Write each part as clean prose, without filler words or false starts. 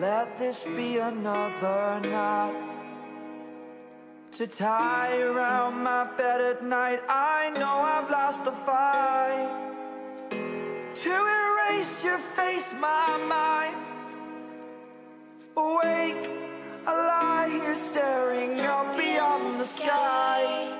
Let this be another knot to tie around my bed at night. I know I've lost the fight to erase your face, my mind. Awake, I lie here staring up beyond the sky.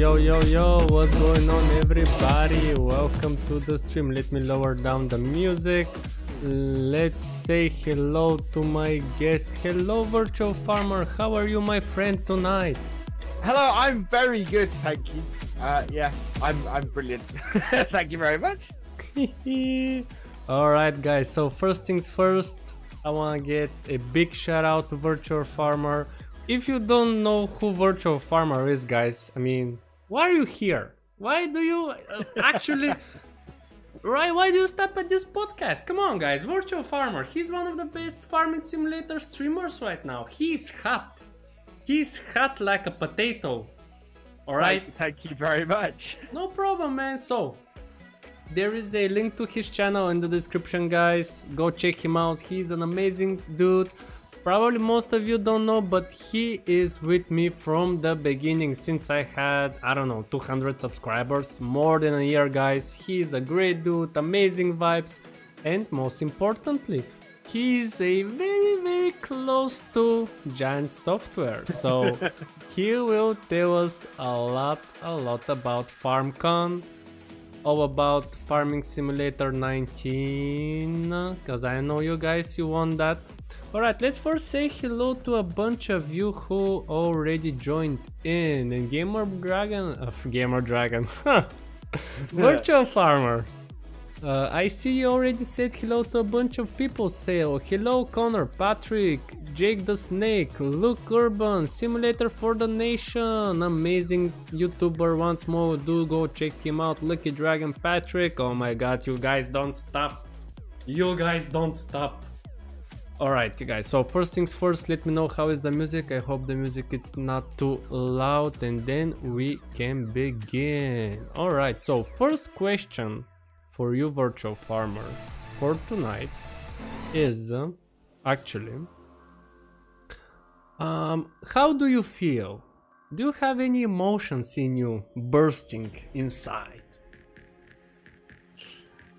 Yo, what's going on, everybody? Welcome to the stream. Let me lower down the music. Let's say hello to my guest. Hello, Virtual Farmer. How are you, my friend, tonight? Hello, I'm very good, thank you. Yeah, I'm brilliant. Thank you very much. Alright, guys, so first things first, I want to get a big shout out to Virtual Farmer. If you don't know who Virtual Farmer is, guys, I mean, why are you here? Why do you actually... Right, why do you stop at this podcast? Come on, guys, Virtual Farmer, he's one of the best farming simulator streamers right now. He's hot. He's hot like a potato. Alright? Thank you very much. No problem, man. So, there is a link to his channel in the description, guys. Go check him out. He's an amazing dude. Probably most of you don't know, but he is with me from the beginning since I had, I don't know, 200 subscribers. More than a year, guys. He's a great dude, amazing vibes, and most importantly, he's a very close to Giant Software. So he will tell us a lot about FarmCon, all about Farming Simulator 19, because I know you guys, you want that. Alright, let's first say hello to a bunch of you who already joined in. And Gamer Dragon, Virtual Farmer. I see you already said hello to a bunch of people. Say hello, Connor, Patrick, Jake the Snake, Luke Urban, Simulator for the Nation, amazing YouTuber once more. Do go check him out. Lucky Dragon, Patrick. Oh my god, you guys don't stop. You guys don't stop. Alright, you guys, so first things first, let me know how is the music. I hope the music is not too loud, and then we can begin. Alright, so first question for you, Virtual Farmer, for tonight is actually how do you feel? Do you have any emotions in you bursting inside?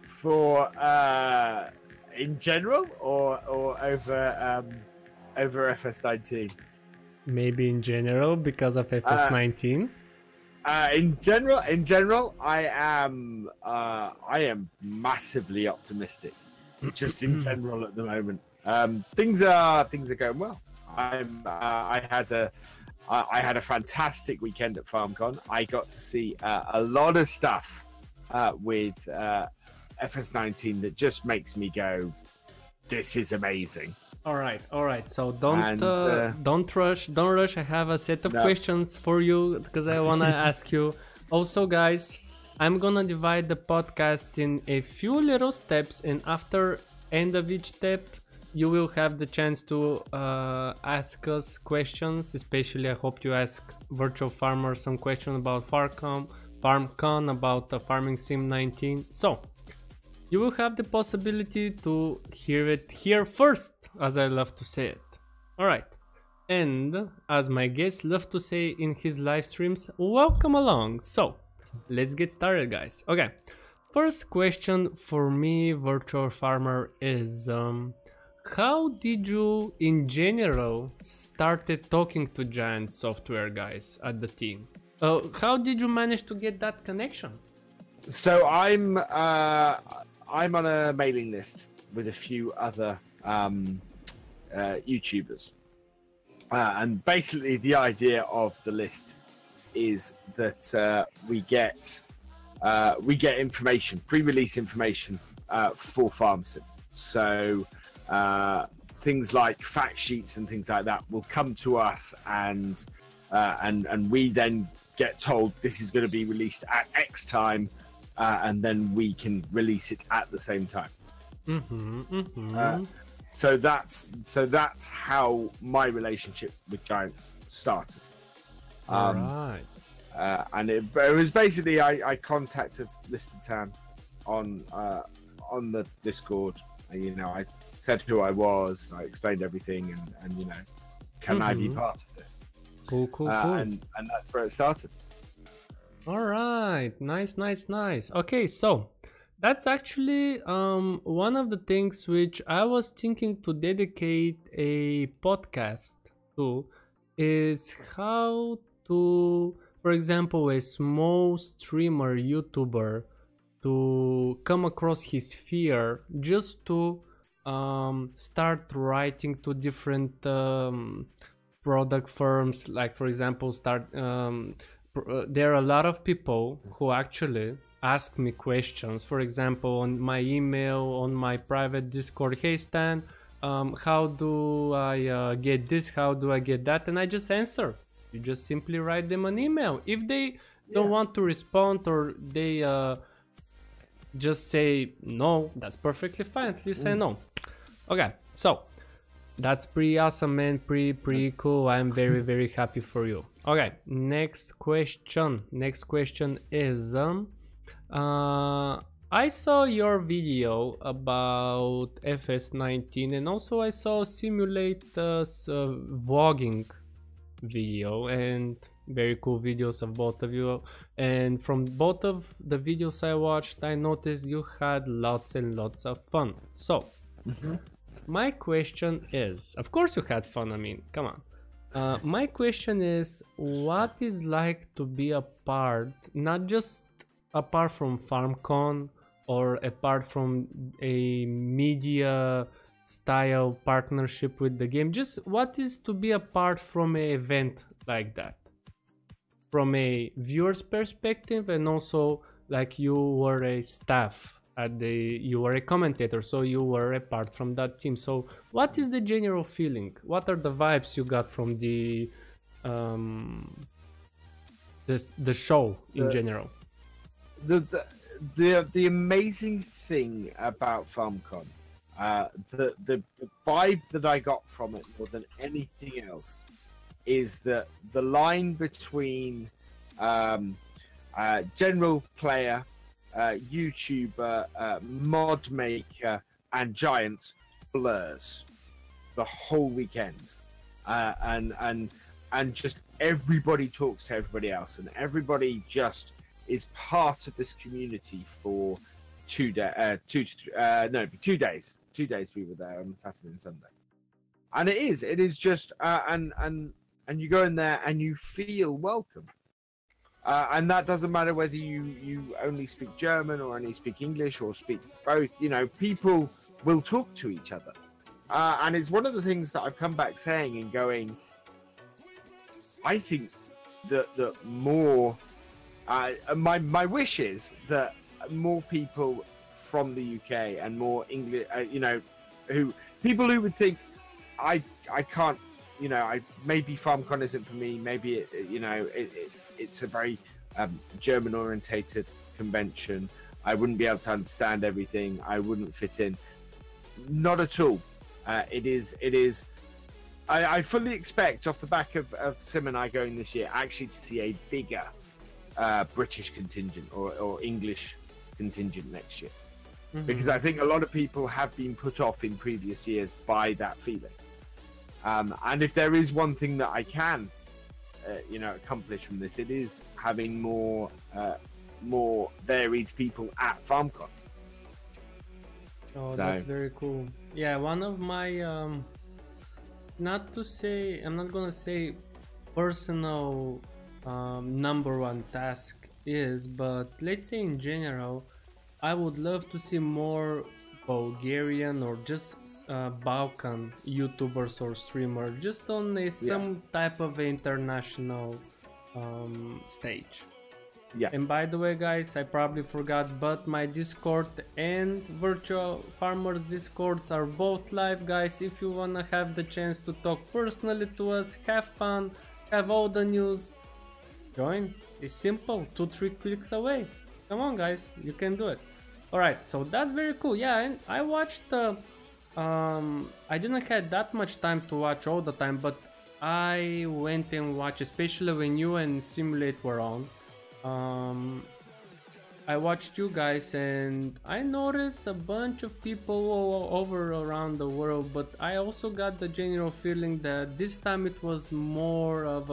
For in general or over FS19? Maybe in general because of FS19. In general, I am massively optimistic. Just in general at the moment, things are going well. I had a fantastic weekend at FarmCon. I got to see a lot of stuff with FS19 that just makes me go, "This is amazing." All right. So don't rush. I have a set of questions for you because I wanna ask you. Also, guys, I'm gonna divide the podcast in a few little steps, and after end of each step, you will have the chance to ask us questions. Especially, I hope you ask Virtual Farmer some questions about FarmCon, about the Farming Sim 19. So you will have the possibility to hear it here first, as I love to say it. Alright, and as my guests love to say in his live streams, welcome along. So, let's get started, guys. Okay, first question for me, Virtual Farmer, is how did you, in general, started talking to Giant Software guys at the team? How did you manage to get that connection? So I'm on a mailing list with a few other YouTubers, and basically the idea of the list is that we get information, pre-release information for FarmSim. So things like fact sheets and things like that will come to us, and we then get told this is going to be released at X time. And then we can release it at the same time. So that's how my relationship with Giants started. Right. And it was basically I contacted StanTheMan on the Discord. You know, I said who I was, I explained everything, and you know, can I be part of this? Cool. And that's where it started. All right, nice. Okay, so that's actually one of the things which I was thinking to dedicate a podcast to, is how to for example, a small streamer, YouTuber, to come across his fear just to start writing to different product firms, like for example there are a lot of people who actually ask me questions, for example on my email, on my private Discord. Hey Stan, how do I get this, how do I get that, and I just answer. You just simply write them an email. If they don't want to respond, or they just say no, that's perfectly fine. At least I know. Okay, so that's pretty awesome, man. Pretty cool. I'm very happy for you. Okay, next question is I saw your video about FS19, and also I saw Simulate vlogging video, and very cool videos of both of you. And from both of the videos I watched, I noticed you had lots and lots of fun. So my question is, of course you had fun, I mean, come on. My question is, what is like to be a part, not just apart from FarmCon or apart from a media style partnership with the game, just what is to be a part from an event like that, from a viewer's perspective, and also like you were a staff at you were a commentator, so you were apart from that team. So what is the general feeling? What are the vibes you got from the show in general? The amazing thing about FarmCon, the vibe that I got from it more than anything else, is that the line between general player, YouTuber, mod maker, and giant blurs the whole weekend, and just everybody talks to everybody else, and everybody just is part of this community for 2 days. 2 days. 2 days we were there on Saturday and Sunday, and it is just and you go in there and you feel welcome. And that doesn't matter whether you only speak German or only speak English or speak both. You know, people will talk to each other. And it's one of the things that I've come back saying and going, I think that more, my wish is that more people from the UK and more English, people who would think, I can't, maybe FarmCon isn't for me, maybe it's a very German orientated convention, I wouldn't be able to understand everything, I wouldn't fit in. Not at all. It is I fully expect, off the back of Sim and I going this year, actually to see a bigger British contingent or English contingent next year. Because I think a lot of people have been put off in previous years by that feeling. And if there is one thing that I can accomplish from this, it is having more varied people at FarmCon. Oh, that's very cool. Yeah, one of my I'm not gonna say personal number one task is, but let's say in general, I would love to see more Bulgarian or just Balkan YouTubers or streamers just on some type of international stage. Yeah. And by the way, guys, I probably forgot, but my Discord and Virtual Farmers Discords are both live, guys. If you wanna have the chance to talk personally to us, have fun, have all the news, join. It's simple, 2-3 clicks away. Come on, guys, you can do it. Alright, so that's very cool. Yeah, and I watched I didn't have that much time to watch all the time, but I went and watched, especially when you and Simulate were on. I watched you guys and I noticed a bunch of people all over around the world, but I also got the general feeling that this time it was more of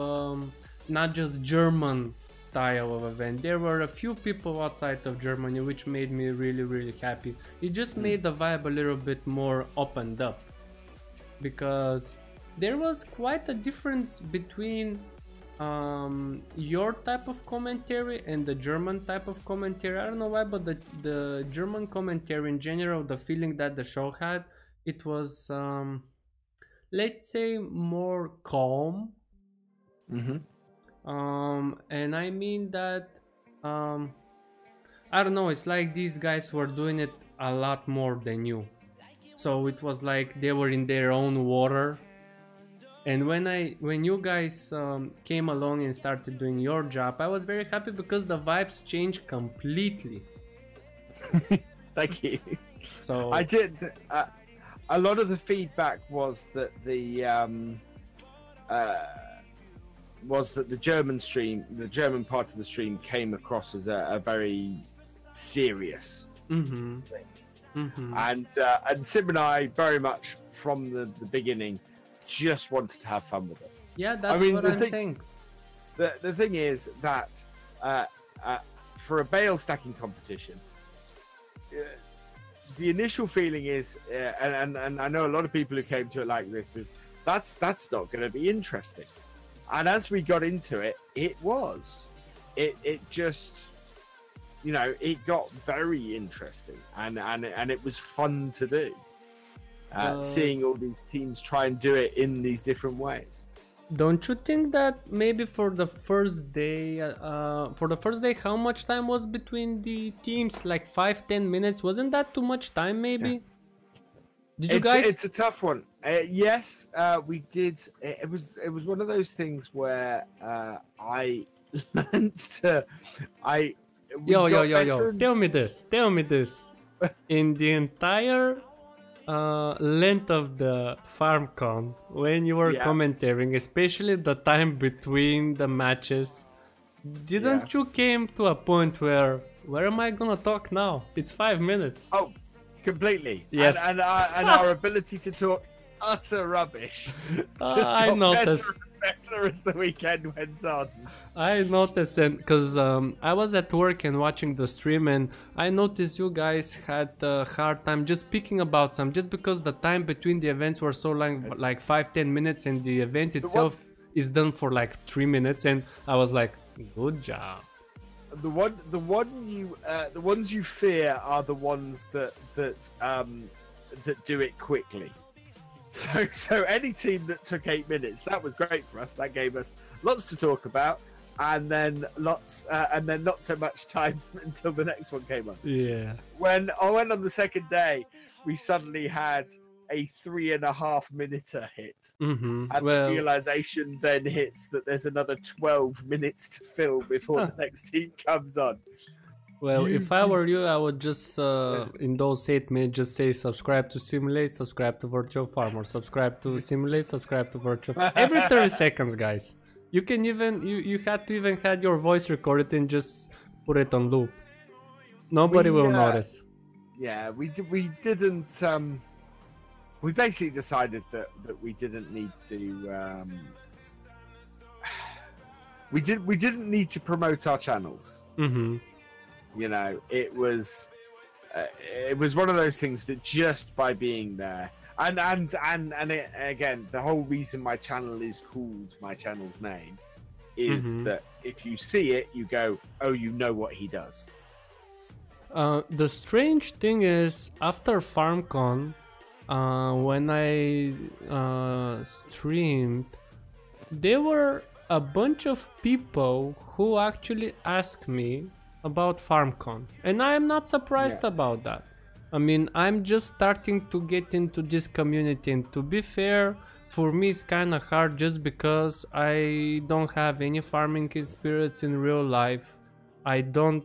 not just German style of event. There were a few people outside of Germany, which made me really happy. It just made the vibe a little bit more opened up, because there was quite a difference between your type of commentary and the German type of commentary. I don't know why, but the German commentary in general, the feeling that the show had, it was let's say more calm. And I mean that I don't know, it's like these guys were doing it a lot more than you, so it was like they were in their own water. And when you guys came along and started doing your job, I was very happy because the vibes changed completely. Thank you. So I did. A lot of the feedback was that the German part of the stream came across as a very serious thing. And Sim and I very much from the beginning just wanted to have fun with it. Yeah, that's what I'm saying. The thing is that for a bale stacking competition, the initial feeling is, and I know a lot of people who came to it like this, is that's not going to be interesting. And as we got into it, it just, you know, it got very interesting, and it was fun to do. Seeing all these teams try and do it in these different ways. Don't you think that maybe for the first day, how much time was between the teams? Like 5-10 minutes? Wasn't that too much time? Maybe. Yeah. Did you guys? It's a tough one. Yes, we did. It was one of those things where I learned to. Yo! Tell me this. In the entire length of the FarmCon, when you were commentating, especially the time between the matches, didn't you came to a point where am I gonna talk now? It's 5 minutes. Oh, completely. Yes. And our ability to talk utter rubbish just I noticed. better as the weekend went on. I noticed, and because I was at work and watching the stream, and I noticed you guys had a hard time just speaking about some, just because the time between the events were so long, like 5-10 minutes, and the event itself is done for like 3 minutes, and I was like, good job. The ones you fear are the ones that do it quickly. So any team that took 8 minutes, that was great for us. That gave us lots to talk about, and then not so much time until the next one came up. Yeah. When I went on the second day, we suddenly had a 3.5 minute hit, and the realization then hits that there's another 12 minutes to fill before the next team comes on. Well, if I were you, I would just, in those 8 minutes, just say subscribe to Simulate, subscribe to Virtual Farmer, subscribe to Simulate, subscribe to Virtual Farmer. Every 30 seconds, guys. You can even, you had to even have your voice recorded and just put it on loop. Nobody will notice. Yeah, we didn't, we basically decided that we didn't need to, we didn't need to promote our channels. You know, it was one of those things that just by being there, and it, again, the whole reason my channel is called my channel's name is that if you see it, you go, oh, you know what he does. The strange thing is, after FarmCon, when I streamed, there were a bunch of people who actually asked me about FarmCon, and I am not surprised about that. I mean, I'm just starting to get into this community, and to be fair, for me it's kind of hard just because I don't have any farming experience in real life. I didn't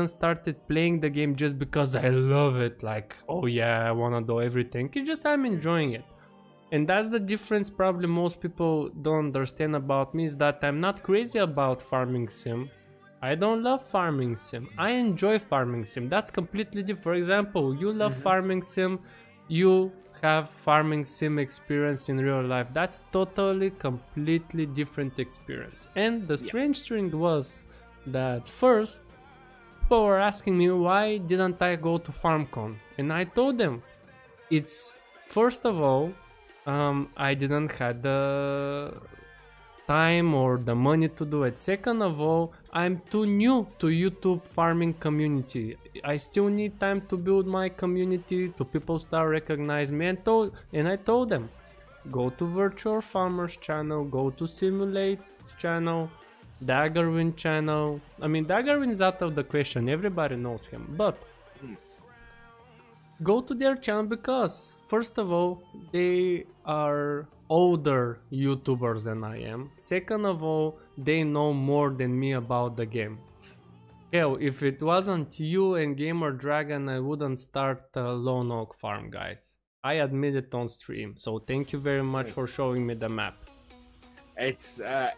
started playing the game just because I love it, like, oh yeah, I wanna do everything. It's just I'm enjoying it. And that's the difference probably most people don't understand about me, is that I'm not crazy about farming sim. I don't love farming sim. I enjoy farming sim. That's completely different. For example, you love farming sim, you have farming sim experience in real life. That's totally, completely different experience. And the strange thing was that first, people were asking me why didn't I go to FarmCon, and I told them, it's, first of all, I didn't have the time or the money to do it. Second of all, I'm too new to YouTube farming community. I still need time to build my community, to people start recognize me, and I told them, go to Virtual Farmers channel, go to Simulate's channel, Daggerwin channel. I mean, Daggerwin is out of the question, everybody knows him, but go to their channel because first of all, they are older YouTubers than I am. Second of all, they know more than me about the game. Hell, if it wasn't you and Gamer Dragon, I wouldn't start Lone Oak Farm, guys. I admit it on stream, so thank you very much for showing me the map. It's a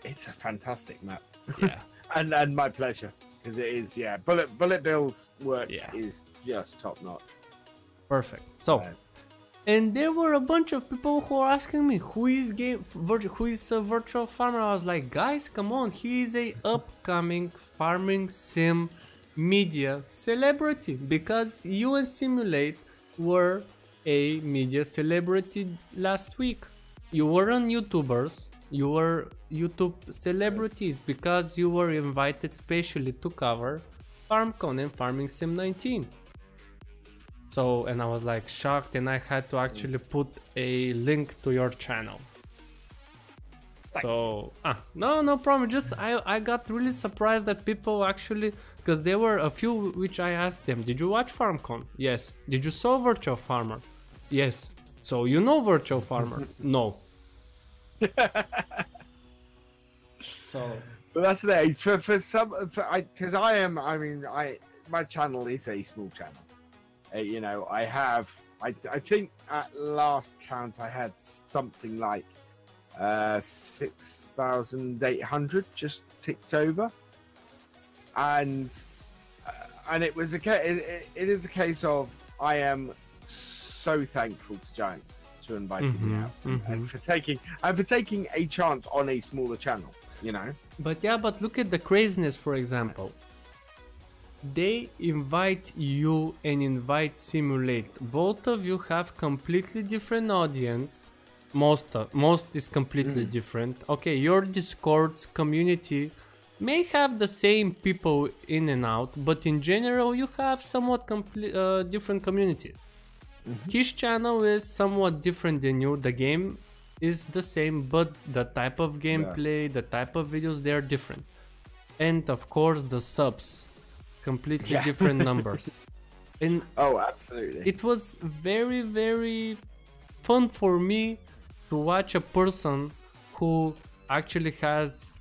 fantastic map. Yeah. and my pleasure, because it is, yeah. Bullet Bill's work is just top notch. Perfect. So, and there were a bunch of people who are asking me, who is a Virtual Farmer? I was like, guys, come on, he is a upcoming farming sim media celebrity, because you and Simulate were a media celebrity last week. You weren't YouTubers, you were YouTube celebrities because you were invited specially to cover FarmCon and Farming Sim 19. So, and I was like shocked, and I had to actually put a link to your channel. So, no problem. Just I got really surprised that people actually, because there were a few which I asked them, did you watch FarmCon? Yes. Did you saw Virtual Farmer? Yes. So you know Virtual Farmer? No. So, but that's the for some, because my channel is a small channel. You know, I think at last count I had something like 6,800 just ticked over, and it was it is a case of I am so thankful to Giants to inviting me out and for taking a chance on a smaller channel, you know. But look at the craziness, for example. Yes. They invite you and invite Simulate. Both of you have completely different audience. Most is completely different. Okay, your Discord's community may have the same people in and out, but in general you have somewhat different community. His channel is somewhat different than you. The game is the same, but the type of gameplay, the type of videos, they are different. And of course the subs. Completely different numbers. And absolutely, it was very, very fun for me to watch a person who actually has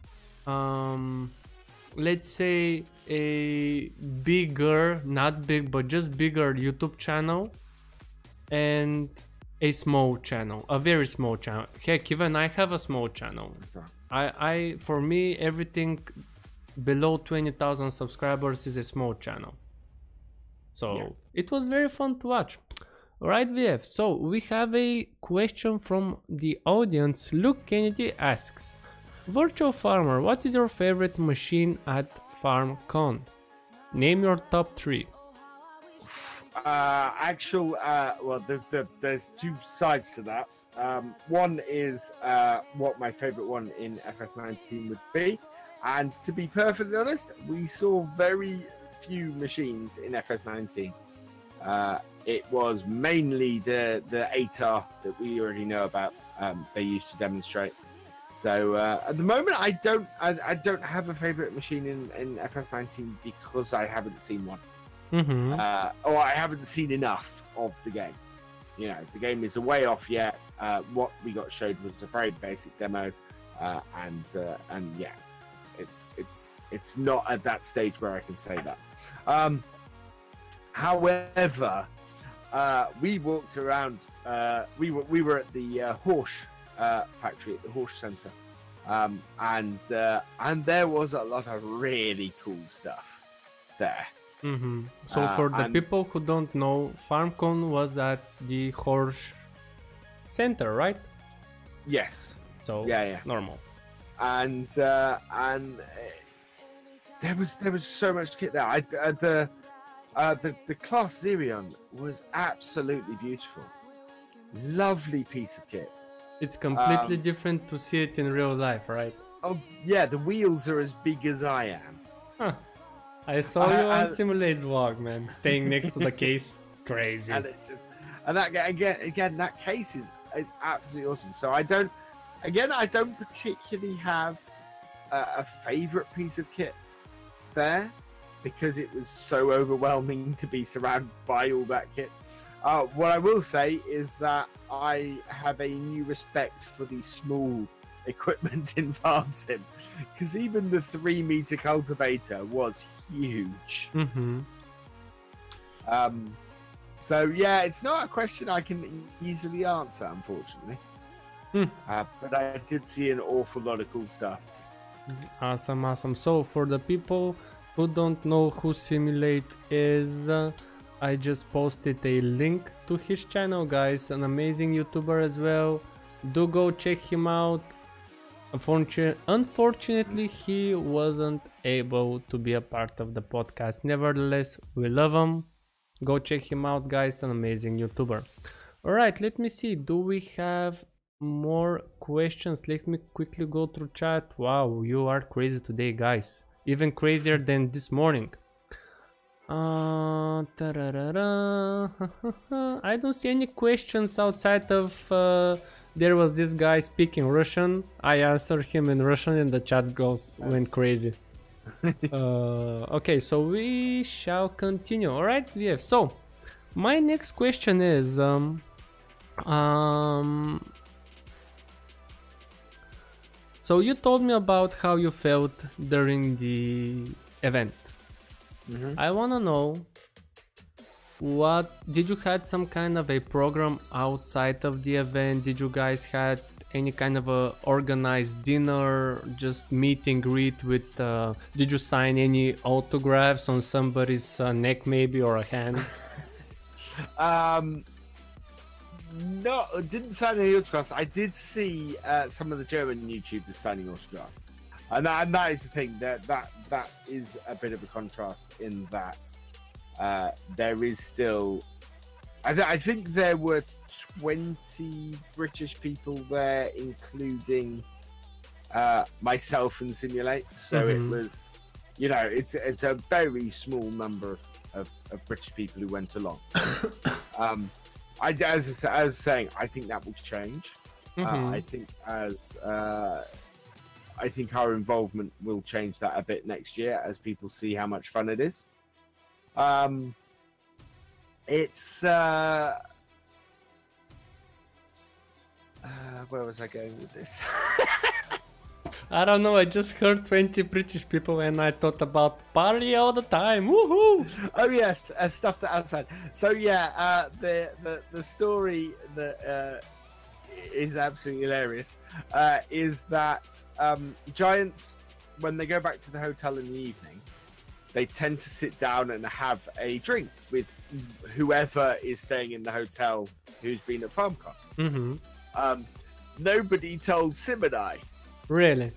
let's say a bigger, not big but just bigger YouTube channel and a small channel, a very small channel. Heck, even I have a small channel. I for me, everything below 20,000 subscribers is a small channel. So it was very fun to watch. Alright, VF, so we have a question from the audience. Luke Kennedy asks, Virtual Farmer, what is your favorite machine at FarmCon? Name your top 3. Well, there's two sides to that. One is what my favorite one in FS19 would be. And to be perfectly honest, we saw very few machines in FS19. It was mainly the 8R that we already know about. They used to demonstrate. So at the moment, I don't have a favorite machine in FS19 because I haven't seen one, or I haven't seen enough of the game. You know, the game is a way off yet. What we got showed was a very basic demo, and yeah. It's not at that stage where I can say that. However, we walked around. We were at the Horsch factory at the Horsch Center, and there was a lot of really cool stuff there. So for the people who don't know, FarmCon was at the Horsch Center, right? Yes. So normal. And there was so much kit there. The Class Xerion was absolutely beautiful, lovely piece of kit. It's completely different to see it in real life, right? Oh yeah, the wheels are as big as I am. Huh. I saw you on Simulate's vlog, man, staying next to the case. Crazy. And that again, that case is absolutely awesome. So I don't particularly have a favorite piece of kit there, because it was so overwhelming to be surrounded by all that kit. What I will say is that I have a new respect for the small equipment in Farm Sim, because even the 3-meter cultivator was huge. So yeah, it's not a question I can easily answer, unfortunately. But I did see an awful lot of cool stuff. Awesome. So for the people who don't know who Simulate is, I just posted a link to his channel, guys. An amazing YouTuber as well. Do go check him out. Unfortunately, he wasn't able to be a part of the podcast. Nevertheless, we love him. Go check him out, guys. An amazing YouTuber. All right, let me see. Do we have more questions? Let me quickly go through chat. Wow, you are crazy today, guys. Even crazier than this morning. I don't see any questions outside of there was this guy speaking Russian. I answered him in Russian and the chat went crazy. Okay, so we shall continue. All right, VF. So my next question is so you told me about how you felt during the event. I want to know, what did you had some kind of a program outside of the event? Did you guys had any kind of a organized dinner, just meet and greet with did you sign any autographs on somebody's neck maybe, or a hand? No, didn't sign any autographs. I did see some of the German YouTubers signing autographs, and that is the thing. That is a bit of a contrast in that there is still. I think there were 20 British people there, including myself and Simulate. So it was, it's a very small number of British people who went along. As I was saying, I think that will change. I think our involvement will change that a bit next year as people see how much fun it is. It's where was I going with this? I don't know, I just heard 20 British people and I thought about party all the time. Woohoo! Oh yes, stuff that outside. So yeah, the story that is absolutely hilarious is that Giants, when they go back to the hotel in the evening, they tend to sit down and have a drink with whoever is staying in the hotel who's been at FarmCon. Nobody told Sim and I. Really?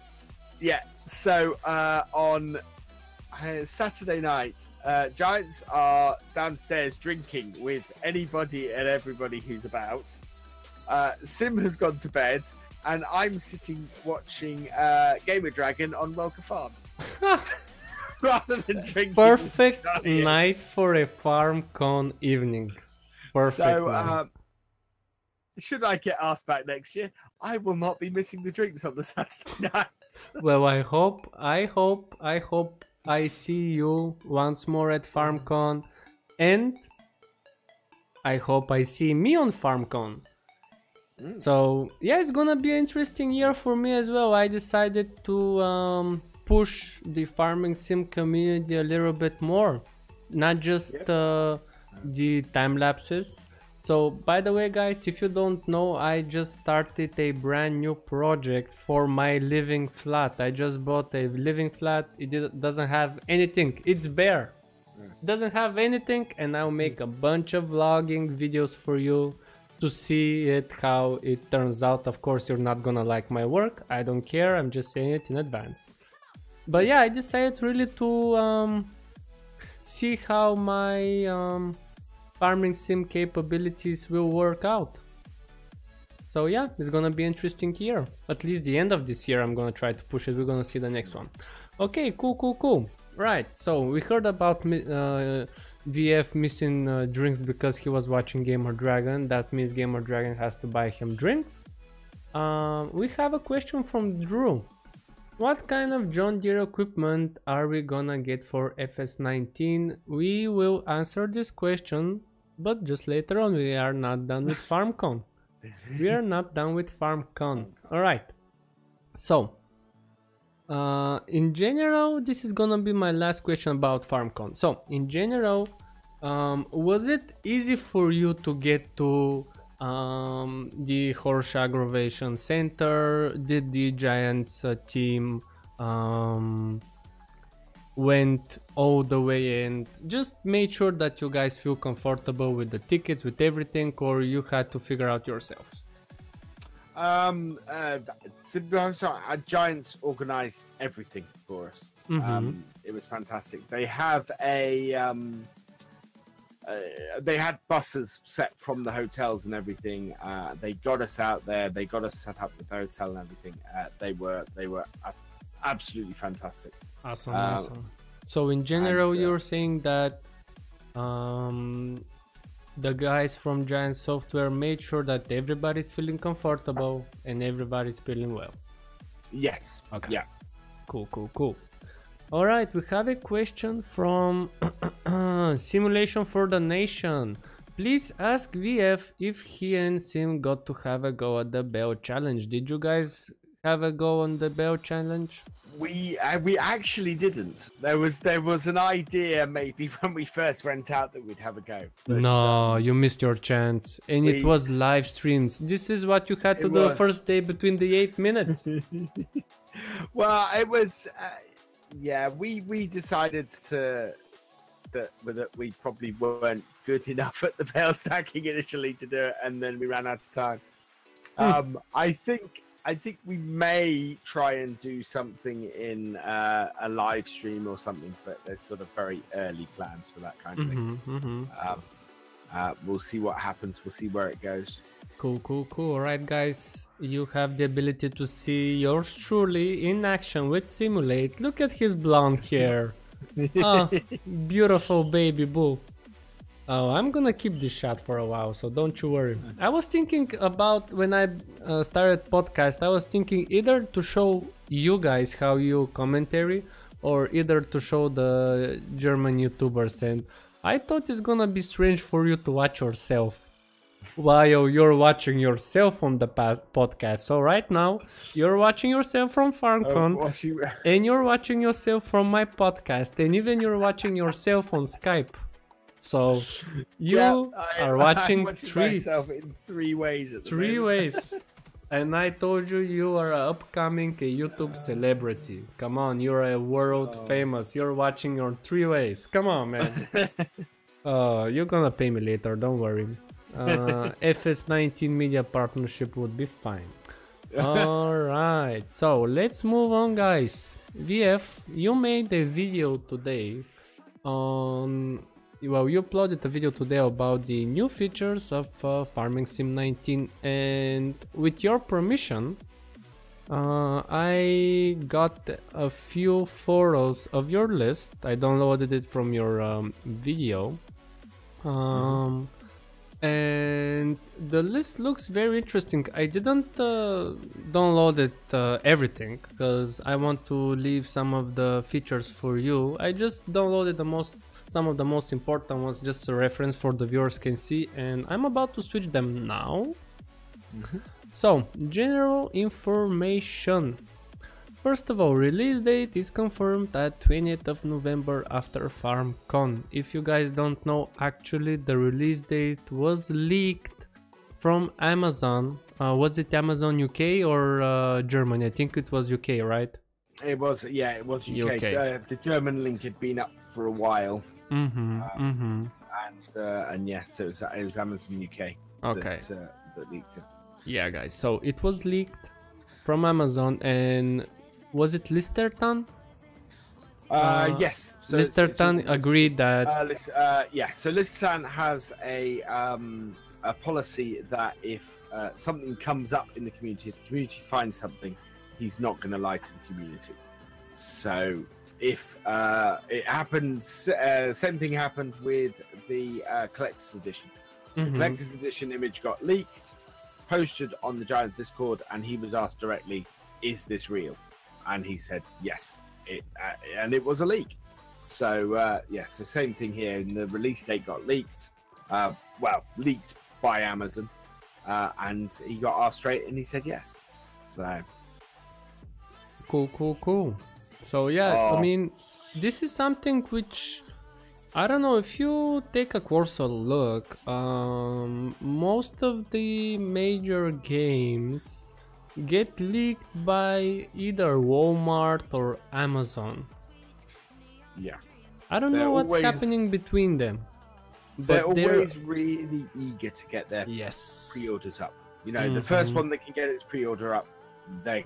Yeah. So on Saturday night, Giants are downstairs drinking with anybody and everybody who's about. Sim has gone to bed, and I'm sitting watching Gamer Dragon on Welcome Farms. Rather than drinking. Perfect night for a FarmCon evening. Perfect. So, should I get asked back next year, I will not be missing the drinks on the Saturday night. Well, I hope I see you once more at FarmCon, and I hope I see me on FarmCon. So yeah, it's gonna be an interesting year for me as well. I decided to push the farming sim community a little bit more, not just the time lapses. So by the way, guys, if you don't know, I just started a brand new project for my living flat. I just bought a living flat. It doesn't have anything, it's bare. Doesn't have anything, and I'll make a bunch of vlogging videos for you to see it, how it turns out. Of course, you're not gonna like my work, I don't care, I'm just saying it in advance. But yeah, I decided really to see how my farming sim capabilities will work out. So yeah, it's gonna be interesting year. At least the end of this year, I'm gonna try to push it. We're gonna see the next one. Okay, cool. Right, so we heard about VF missing drinks because he was watching Gamer Dragon. That means Gamer Dragon has to buy him drinks. We have a question from Drew. What kind of John Deere equipment are we gonna get for FS19? We will answer this question, but just later on. We are not done with FarmCon. Alright. So, in general, this is gonna be my last question about FarmCon. So, in general, was it easy for you to get to the Horsch Aggravation Center? Did the Giants team went all the way and just made sure that you guys feel comfortable with the tickets, with everything, or you had to figure out yourselves? Our Giants organized everything for us. It was fantastic. They have they had buses set from the hotels and everything. They got us out there. They got us set up with the hotel and everything. They were absolutely fantastic. Awesome. So in general, you're saying that the guys from Giant Software made sure that everybody's feeling comfortable and everybody's feeling well. Yes. Okay. Yeah. Cool. All right, we have a question from Simulation for the Nation. Please ask VF if he and Sim got to have a go at the Bell Challenge. Did you guys have a go on the Bell Challenge? We actually didn't. There was an idea maybe when we first went out that we'd have a go. But, no, you missed your chance. And it was live streams. This is what you had to do the first day between the 8 minutes. Well, it was... we decided that we probably weren't good enough at the bale stacking initially to do it, and then we ran out of time. I think we may try and do something in a live stream or something, but there's sort of very early plans for that kind of thing. We'll see what happens. We'll see where it goes. Cool. All right, guys, you have the ability to see yours truly in action with Simulate. Look at his blonde hair. Oh, beautiful baby boo. Oh, I'm gonna keep this shot for a while, so don't you worry. I was thinking about when I started podcast, I was thinking either to show you guys how you commentary or either to show the German YouTubers, and I thought it's gonna be strange for you to watch yourself while you're watching yourself on the podcast. So right now you're watching yourself from FarmCon and you're watching yourself from my podcast, and even you're watching yourself on Skype. So you are watching myself in 3 ways. Three ways. And I told you you are an upcoming YouTube celebrity. Come on, you're a world famous. You're watching your 3 ways. Come on, man. You're gonna pay me later. Don't worry. FS19 media partnership would be fine. Alright, so let's move on, guys. VF, you made a video today on... Well, you uploaded a video today about the new features of Farming Sim 19, and with your permission, I got a few photos of your list. I downloaded it from your video. And the list looks very interesting. I didn't download it everything because I want to leave some of the features for you. I just downloaded some of the most important ones, just a reference for the viewers can see, and I'm about to switch them now. So, general information. First of all, release date is confirmed at 20th of November after FarmCon. If you guys don't know, actually the release date was leaked from Amazon. Was it Amazon UK or Germany? I think it was UK, right? It was, yeah, it was UK. The German link had been up for a while. And yes, it was Amazon UK that leaked it. Yeah, guys, so it was leaked from Amazon, and was it Listerton? Yes. So Listerton agreed that... so Listerton has a policy that if something comes up in the community, if the community finds something, he's not going to lie to the community. So if it happens, same thing happened with the collector's edition. The collector's edition image got leaked, posted on the Giants Discord, and he was asked directly, "Is this real?" And he said, "Yes." And it was a leak. So so same thing here. And the release date got leaked. Leaked by Amazon, and he got asked straight, and he said yes. So cool. So I mean, this is something which I don't know if you take a closer look. Most of the major games get leaked by either Walmart or Amazon. Yeah, I don't know what's happening between them. They're always really eager to get their pre-orders up. You know, the first one that can get its pre-order up, they're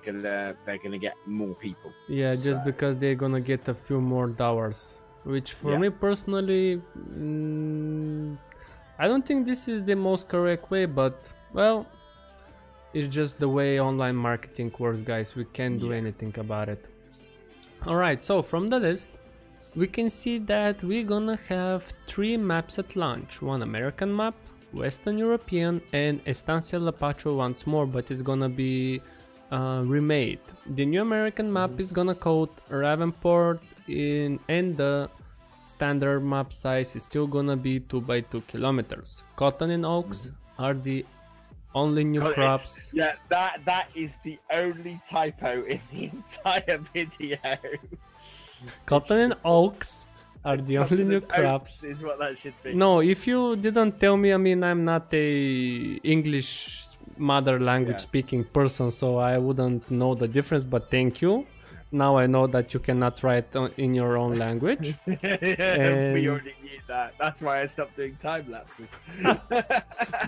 gonna get more people. Yeah, just because they're gonna get a few more dollars. Which for me personally, I don't think this is the most correct way, but well, it's just the way online marketing works, guys. We can't do anything about it. Alright, so from the list, we can see that we're gonna have 3 maps at launch. One American map, Western European, and Estancia La Pacho once more, but it's gonna be remade. The new American map is gonna code Ravenport and the standard map size is still gonna be 2 by 2 kilometers. Cotton and oaks are the only new crops. Yeah, that is the only typo in the entire video. Cotton and oaks are the only new crops. Is what that should be. No, if you didn't tell me, I mean, I'm not a English mother language speaking person, so I wouldn't know the difference, but thank you. Now I know that you cannot write in your own language. We already knew that. That's why I stopped doing time lapses.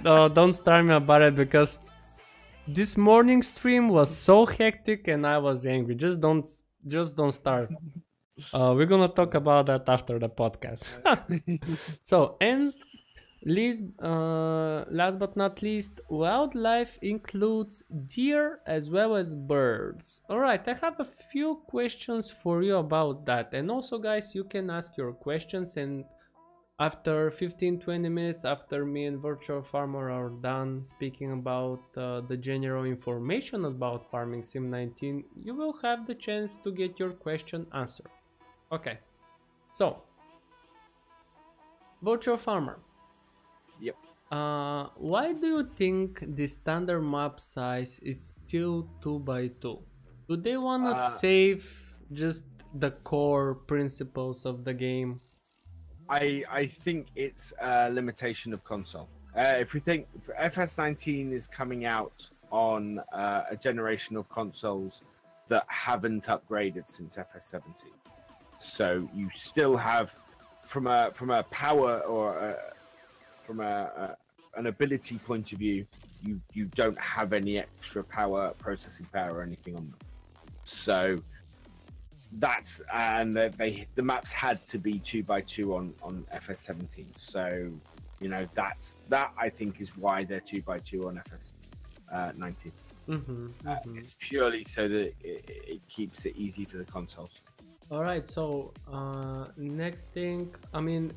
No, don't start me about it, because this morning stream was so hectic and I was angry. Just don't start. We're gonna talk about that after the podcast. So, and last but not least, wildlife includes deer as well as birds. Alright, I have a few questions for you about that. And also, guys, you can ask your questions, and after 15-20 minutes after me and Virtual Farmer are done speaking about the general information about Farming Sim 19, you will have the chance to get your question answered. Okay, so Virtual Farmer. Yep. Why do you think the standard map size is still 2 by 2? Do they wanna save just the core principles of the game? I think it's a limitation of console. If we think FS19 is coming out on a generation of consoles that haven't upgraded since FS17, so you still have, from a power or from an ability point of view, you don't have any extra power, processing power, or anything on them. So that's, and the maps had to be 2 by 2 on FS17. So you know that I think is why they're 2 by 2 on FS19. It's purely so that it keeps it easy for the consoles. All right. So next thing, I mean,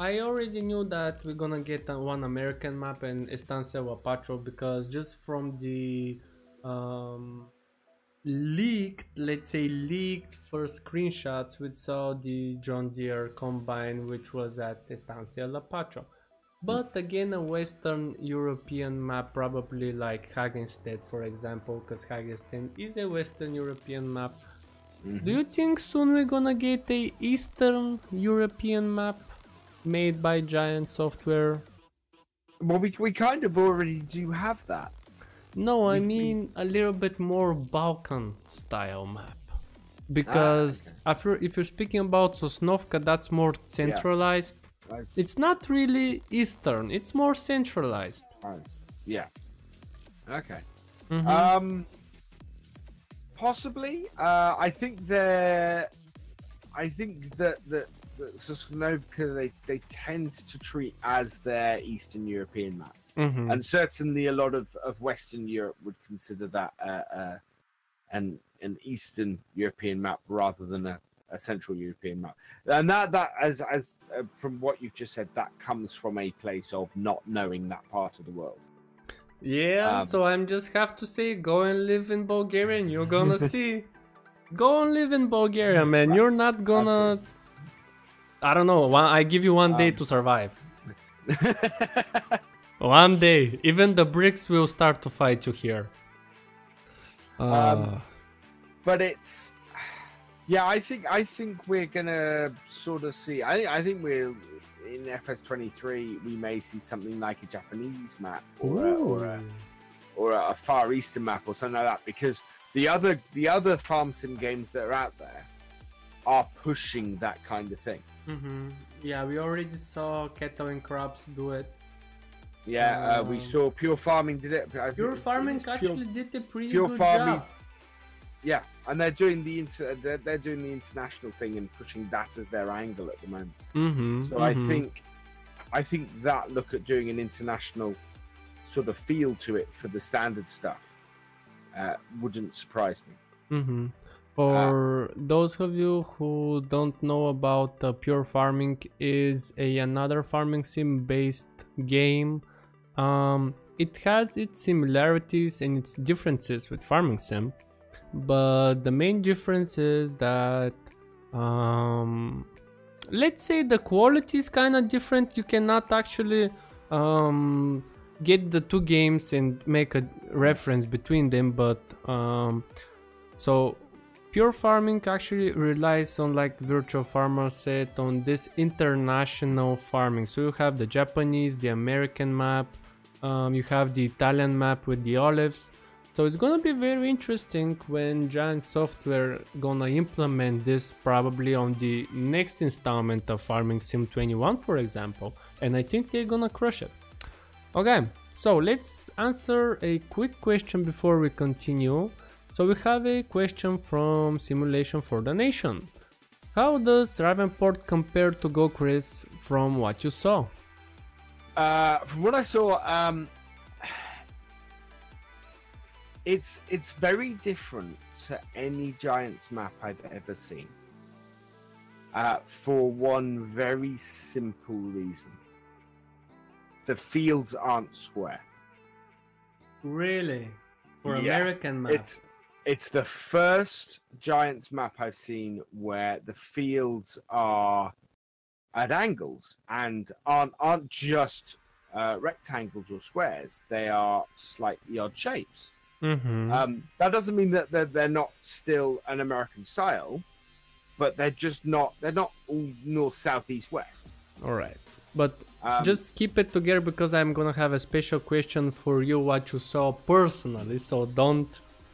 I already knew that we're gonna get one American map and Estancia La Pacho, because just from the leaked first screenshots, we saw the John Deere combine, which was at Estancia La Pacho. But again, a Western European map, probably like Hagenstedt, for example, because Hagenstedt is a Western European map. Do you think soon we're gonna get a Eastern European map made by Giant Software? Well, we kind of already do have that. No, I mean a little bit more Balkan style map. Because if you're speaking about Sosnovka, that's more centralized. It's not really Eastern, it's more centralized. Yeah. Okay. Possibly. I think that Sosnovka they tend to treat as their Eastern European map. And certainly a lot of Western Europe would consider that an Eastern European map rather than a Central European map. And that as from what you've just said, that comes from a place of not knowing that part of the world. Yeah, so I'm just have to say, go and live in Bulgaria and you're gonna see. Go and live in Bulgaria, man. You're not gonna... I don't know, I give you 1 day to survive. 1 day. Even the bricks will start to fight you here. But it's... Yeah, I think we're gonna sort of see... I think we're... In FS23, we may see something like a Japanese map or a Far Eastern map or something like that, because the other farm sim games that are out there are pushing that kind of thing. Yeah, we already saw Cattle and Crops do it. Yeah, we saw Pure Farming did it. Pure Farming actually did a pretty good job. Yeah, and they're doing the international thing and pushing that as their angle at the moment. So I think that look at doing an international sort of feel to it for the standard stuff wouldn't surprise me. For those of you who don't know about Pure Farming, is another farming sim based game. It has its similarities and its differences with farming sim. But the main difference is that, let's say the quality is kind of different. You cannot actually get the two games and make a reference between them. But so Pure Farming actually relies on, like Virtual Farmer said, on this international farming. So you have the Japanese, the American map, you have the Italian map with the olives. So it's gonna be very interesting when Giant Software gonna implement this probably on the next installment of Farming Sim 21, for example. And I think they're gonna crush it. Okay, so let's answer a quick question before we continue. So we have a question from Simulation for the Nation. How does Ravenport compare to Go Chris from what you saw? From what I saw, it's very different to any Giants map I've ever seen. For one very simple reason: the fields aren't square. Really? For American map? It's the first Giants map I've seen where the fields are at angles and aren't just rectangles or squares. They are slightly odd shapes. That doesn't mean that they're not still an American style, but they're just not. They're not all north, south, east, west. All right, but just keep it together because I'm gonna have a special question for you what you saw personally. So don't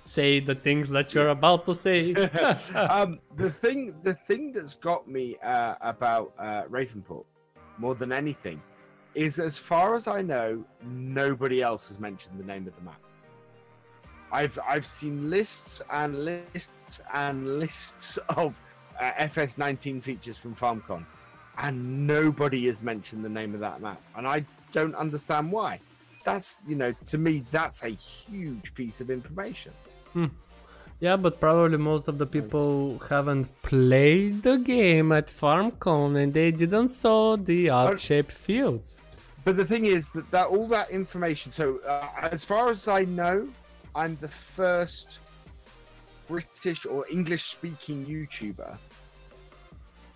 say the things that you're about to say. The thing that's got me about Ravenport more than anything is, as far as I know, nobody else has mentioned the name of the map. I've seen lists and lists and lists of FS19 features from FarmCon, and nobody has mentioned the name of that map, and I don't understand why. That's, to me, that's a huge piece of information. Yeah, but probably most of the people haven't played the game at FarmCon and they didn't saw the odd-shaped fields. But the thing is that all that information. So as far as I know, I'm the first British or English-speaking YouTuber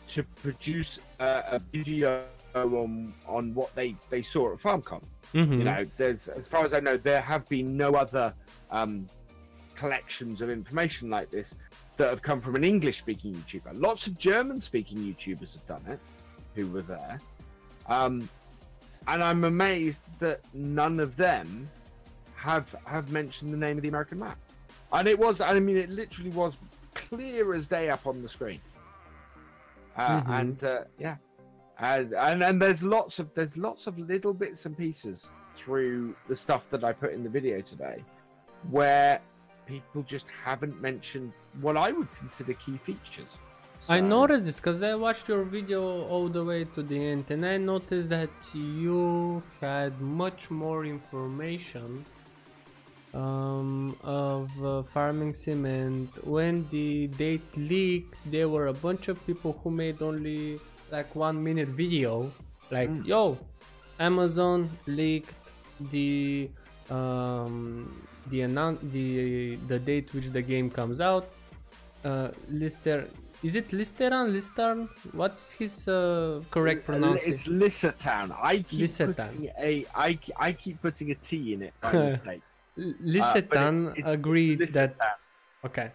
to produce a video on what they saw at FarmCon. There's, as far as I know, there have been no other collections of information like this that have come from an English-speaking YouTuber. Lots of German-speaking YouTubers have done it, who were there, and I'm amazed that none of them have mentioned the name of the American map. And it literally was clear as day up on the screen. And there's lots of little bits and pieces through the stuff that I put in the video today, where people just haven't mentioned what I would consider key features. I noticed this because I watched your video all the way to the end, and I noticed that you had much more information of farming cement. When the date leaked, there were a bunch of people who made only like 1 minute video, like yo, Amazon leaked the date which the game comes out. Lister, is it Listeran? Listarn? What's his correct pronunciation? It's Lissertown. I keep putting a T in it by mistake. Lissertown agreed Lissertown. that. Okay.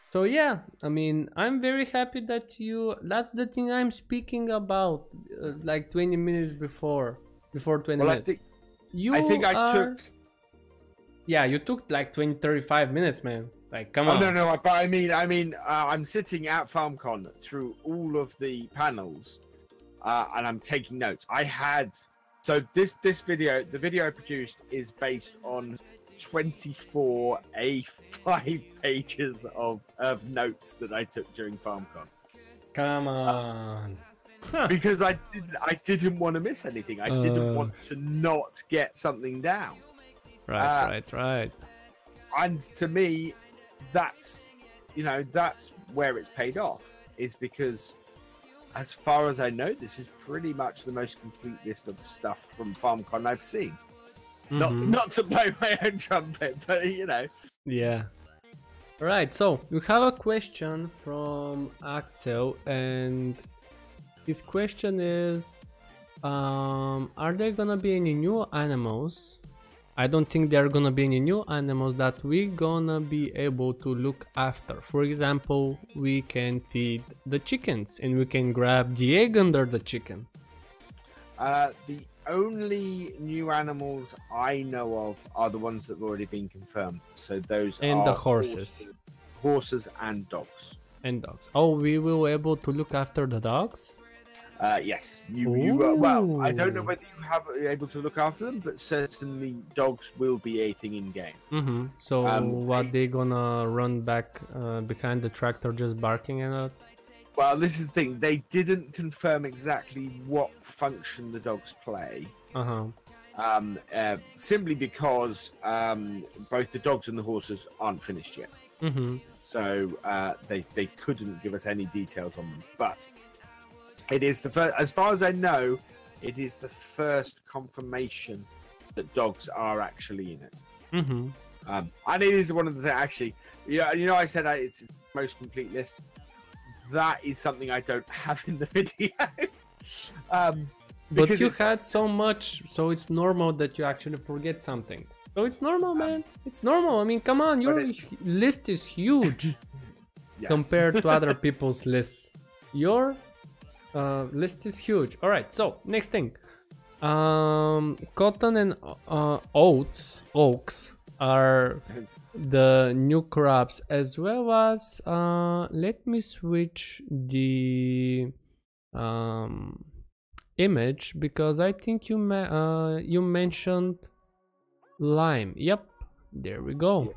So yeah, I mean, I'm very happy that you. That's the thing I'm speaking about. Like 20 minutes before 20 minutes. I think I took. Yeah, you took like 35 minutes, man. Like, come on. No, but I mean, I'm sitting at FarmCon through all of the panels, and I'm taking notes. This video, the video I produced is based on 24 A5 pages of notes that I took during FarmCon. Come on. Because I didn't want to miss anything. I didn't want to not get something down. Right. And to me, that's where it's paid off, is because as far as I know, this is pretty much the most complete list of stuff from FarmCon I've seen. Not to blow my own trumpet, but Yeah. Right, so we have a question from Axel, and his question is, are there gonna be any new animals? I don't think there are gonna be any new animals that we're gonna be able to look after. For example, we can feed the chickens and we can grab the egg under the chicken. The only new animals I know of are the ones that have already been confirmed. So those are the horses. Horses and dogs. Oh, we will be able to look after the dogs? Yes. Well, I don't know whether you're able to look after them, but certainly dogs will be a thing in game. So they gonna run back behind the tractor just barking at us? Well, this is the thing. They didn't confirm exactly what function the dogs play. Simply because both the dogs and the horses aren't finished yet. So they couldn't give us any details on them. But it is the first, as far as I know, it is the first confirmation that dogs are actually in it. And it is one of the actually, I said it's the most complete list. That is something I don't have in the video. But you had so much, so it's normal that you actually forget something. So it's normal, man. It's normal. I mean, come on, your list is huge compared to other people's list. Your list is huge. All right, so next thing. Cotton and oaks are the new crops, as well as let me switch the image, because I think you mentioned lime. Yep, there we go.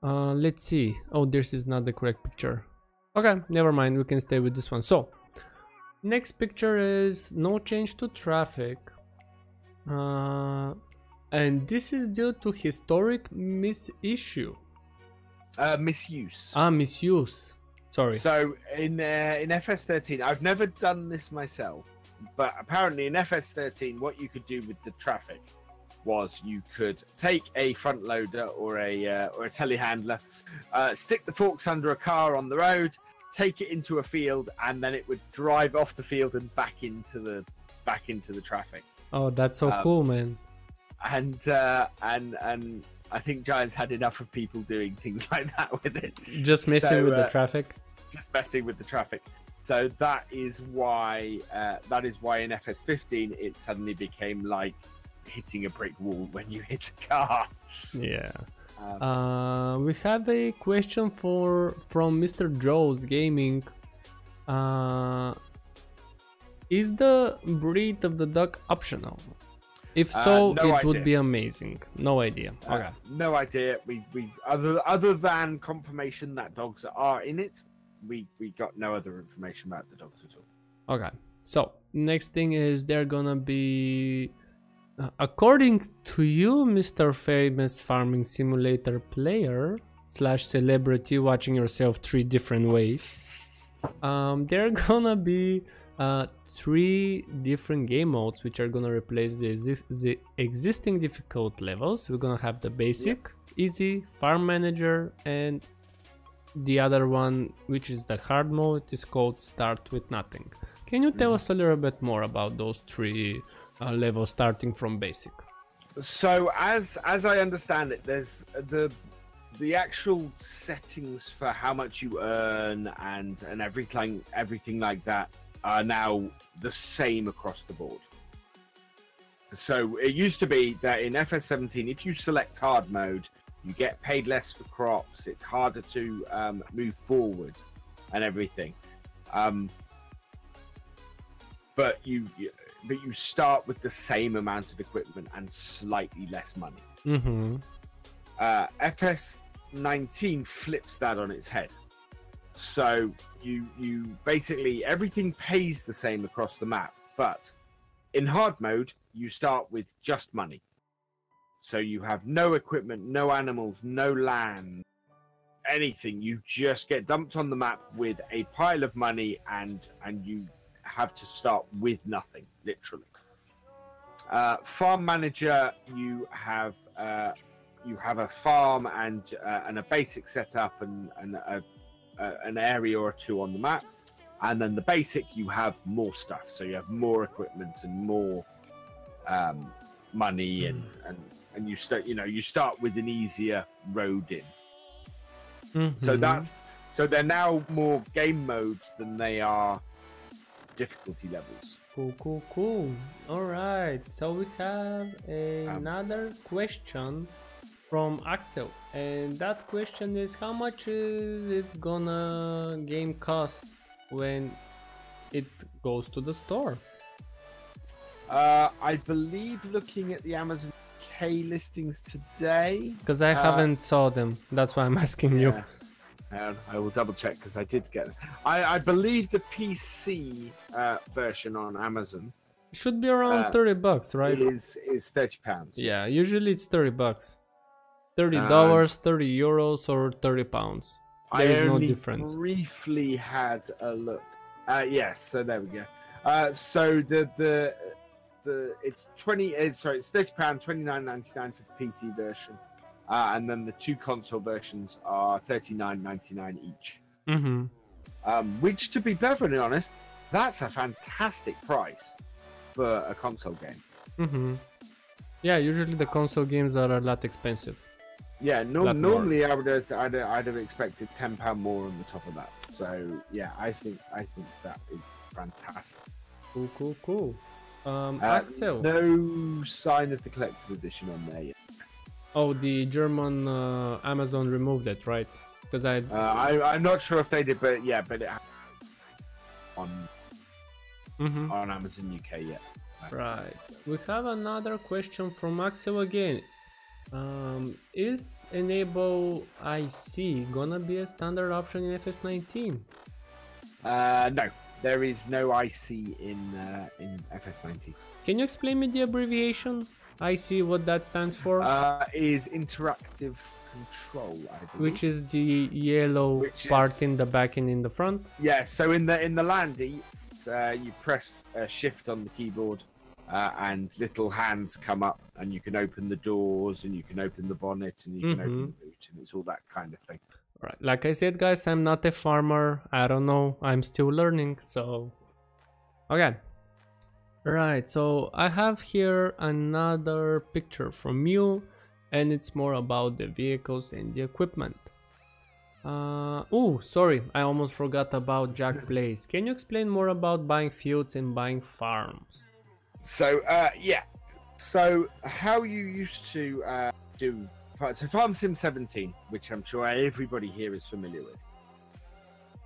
Let's see. Oh, this is not the correct picture. Okay, never mind, we can stay with this one. So next picture is no change to traffic, and this is due to historic misuse. Misuse. Sorry. So in FS13, I've never done this myself, but apparently in FS13, what you could do with the traffic was you could take a front loader or a telehandler, stick the forks under a car on the road, take it into a field, and then it would drive off the field and back into the traffic. Oh, that's so cool, man. And I think Giants had enough of people doing things like that with it. Just messing with the traffic. Just messing with the traffic. So that is why in FS15 it suddenly became like hitting a brick wall when you hit a car. Yeah. We have a question from Mr. Joe's Gaming. Is the breed of the dog optional? If so, it would be amazing. No idea. No idea. We other than confirmation that dogs are in it, we got no other information about the dogs at all. Okay, so next thing is they're gonna be, according to you, Mr. Famous Farming Simulator player / celebrity watching yourself 3 different ways, there are gonna be 3 different game modes which are gonna replace the existing difficult levels. We're gonna have the basic, easy, farm manager, and the other one, which is the hard mode, is called Start with Nothing. Can you tell us a little bit more about those 3 levels starting from basic? So as I understand it, there's the actual settings for how much you earn and everything like that are now the same across the board. So it used to be that in FS17, if you select hard mode, you get paid less for crops. It's harder to move forward and everything. But you start with the same amount of equipment and slightly less money. FS19 flips that on its head. So you basically, everything pays the same across the map, but in hard mode you start with just money. So you have no equipment, no animals, no land, anything. You just get dumped on the map with a pile of money, and you have to start with nothing, literally. Farm manager, you have a farm and a basic setup and an area or 2 on the map, and then the basic you have more stuff. So you have more equipment and more money and you start with an easier road in. So they're now more game modes than they are difficulty levels. Cool. All right, so we have another question from Axel, and that question is, how much is it gonna game cost when it goes to the store? I believe, looking at the Amazon UK listings today, because I haven't saw them, that's why I'm asking you. I will double check because I did get it. I believe the PC version on Amazon should be around $30, right? Is £30. Yeah, usually it's $30. $30, €30, or £30. There is no difference. I briefly had a look. Yes, so there we go. So it's £30, £29.99 for the PC version. And then the 2 console versions are $39.99 each. Which, to be perfectly honest, that's a fantastic price for a console game. Yeah, usually the console games are a lot expensive. Yeah, normally I'd have expected £10 more on the top of that. So yeah, I think that is fantastic. Cool. Axel, no sign of the collector's edition on there yet. Oh, the German Amazon removed it, right? Because I'm not sure if they did, but it on Amazon UK yet. So. Right. We have another question from Axel again. Is enable IC gonna be a standard option in FS19? No, there is no IC in FS19. Can you explain me the abbreviation? IC, what that stands for? Is interactive control, I believe. Which is the yellow part in the back and in the front? Yeah, so in the Landy, you press shift on the keyboard and little hands come up and you can open the doors and you can open the bonnet and you can open the boot, and it's all that kind of thing. Right. Like I said, guys, I'm not a farmer. I don't know. I'm still learning. So, okay. Right. So I have here another picture from you, and it's more about the vehicles and the equipment. Oh, sorry. I almost forgot about Jack Blaze. Can you explain more about buying fields and buying farms? So, yeah. So how you used to do... So Farm Sim 17, which I'm sure everybody here is familiar with.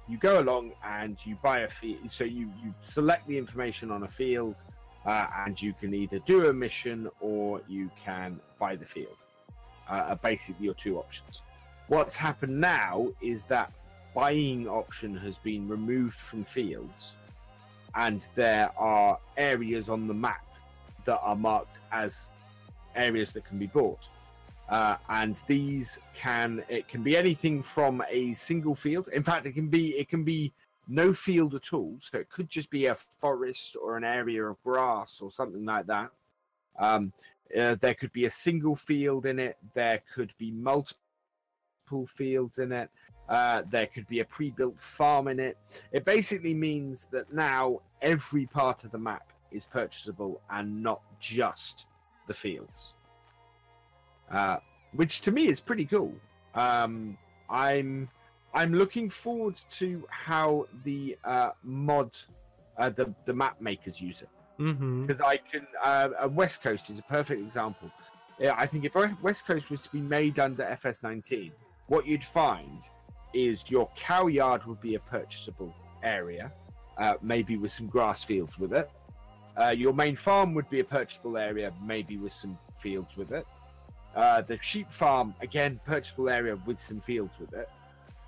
You go along and you buy a field. So you select the information on a field and you can either do a mission or you can buy the field. Are basically your 2 options. What's happened now is that buying option has been removed from fields, and there are areas on the map that are marked as areas that can be bought. And these can be anything from a single field. In fact, it can be no field at all. So it could just be a forest or an area of grass or something like that. There could be a single field in it. There could be multiple fields in it. There could be a pre-built farm in it. It basically means that now every part of the map is purchasable and not just the fields. Which to me is pretty cool. I'm looking forward to how the the map makers use it, because I can. West Coast is a perfect example. Yeah, I think if West Coast was to be made under FS19, what you'd find is your cow yard would be a purchasable area, maybe with some grass fields with it. Your main farm would be a purchasable area, maybe with some fields with it. The sheep farm, again, purchasable area with some fields with it.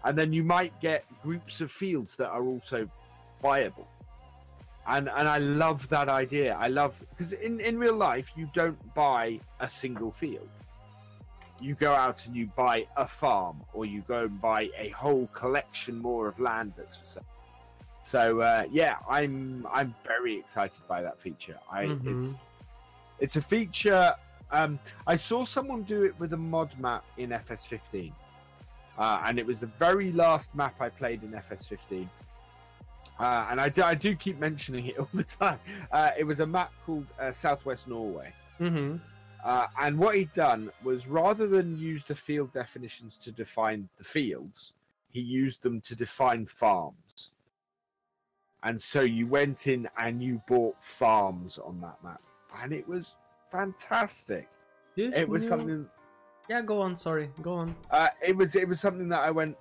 And then you might get groups of fields that are also buyable. And I love that idea. Because in real life, you don't buy a single field. You go out and you buy a farm, or you go and buy a whole collection more of land that's for sale. So yeah, I'm very excited by that feature. It's a feature. I saw someone do it with a mod map in FS15, and it was the very last map I played in FS15. And I do keep mentioning it all the time. It was a map called Southwest Norway. And what he'd done was, rather than use the field definitions to define the fields, he used them to define farms. And so you went in and you bought farms on that map, and it was fantastic. Something. Yeah, go on. Sorry, go on. It was something that I went,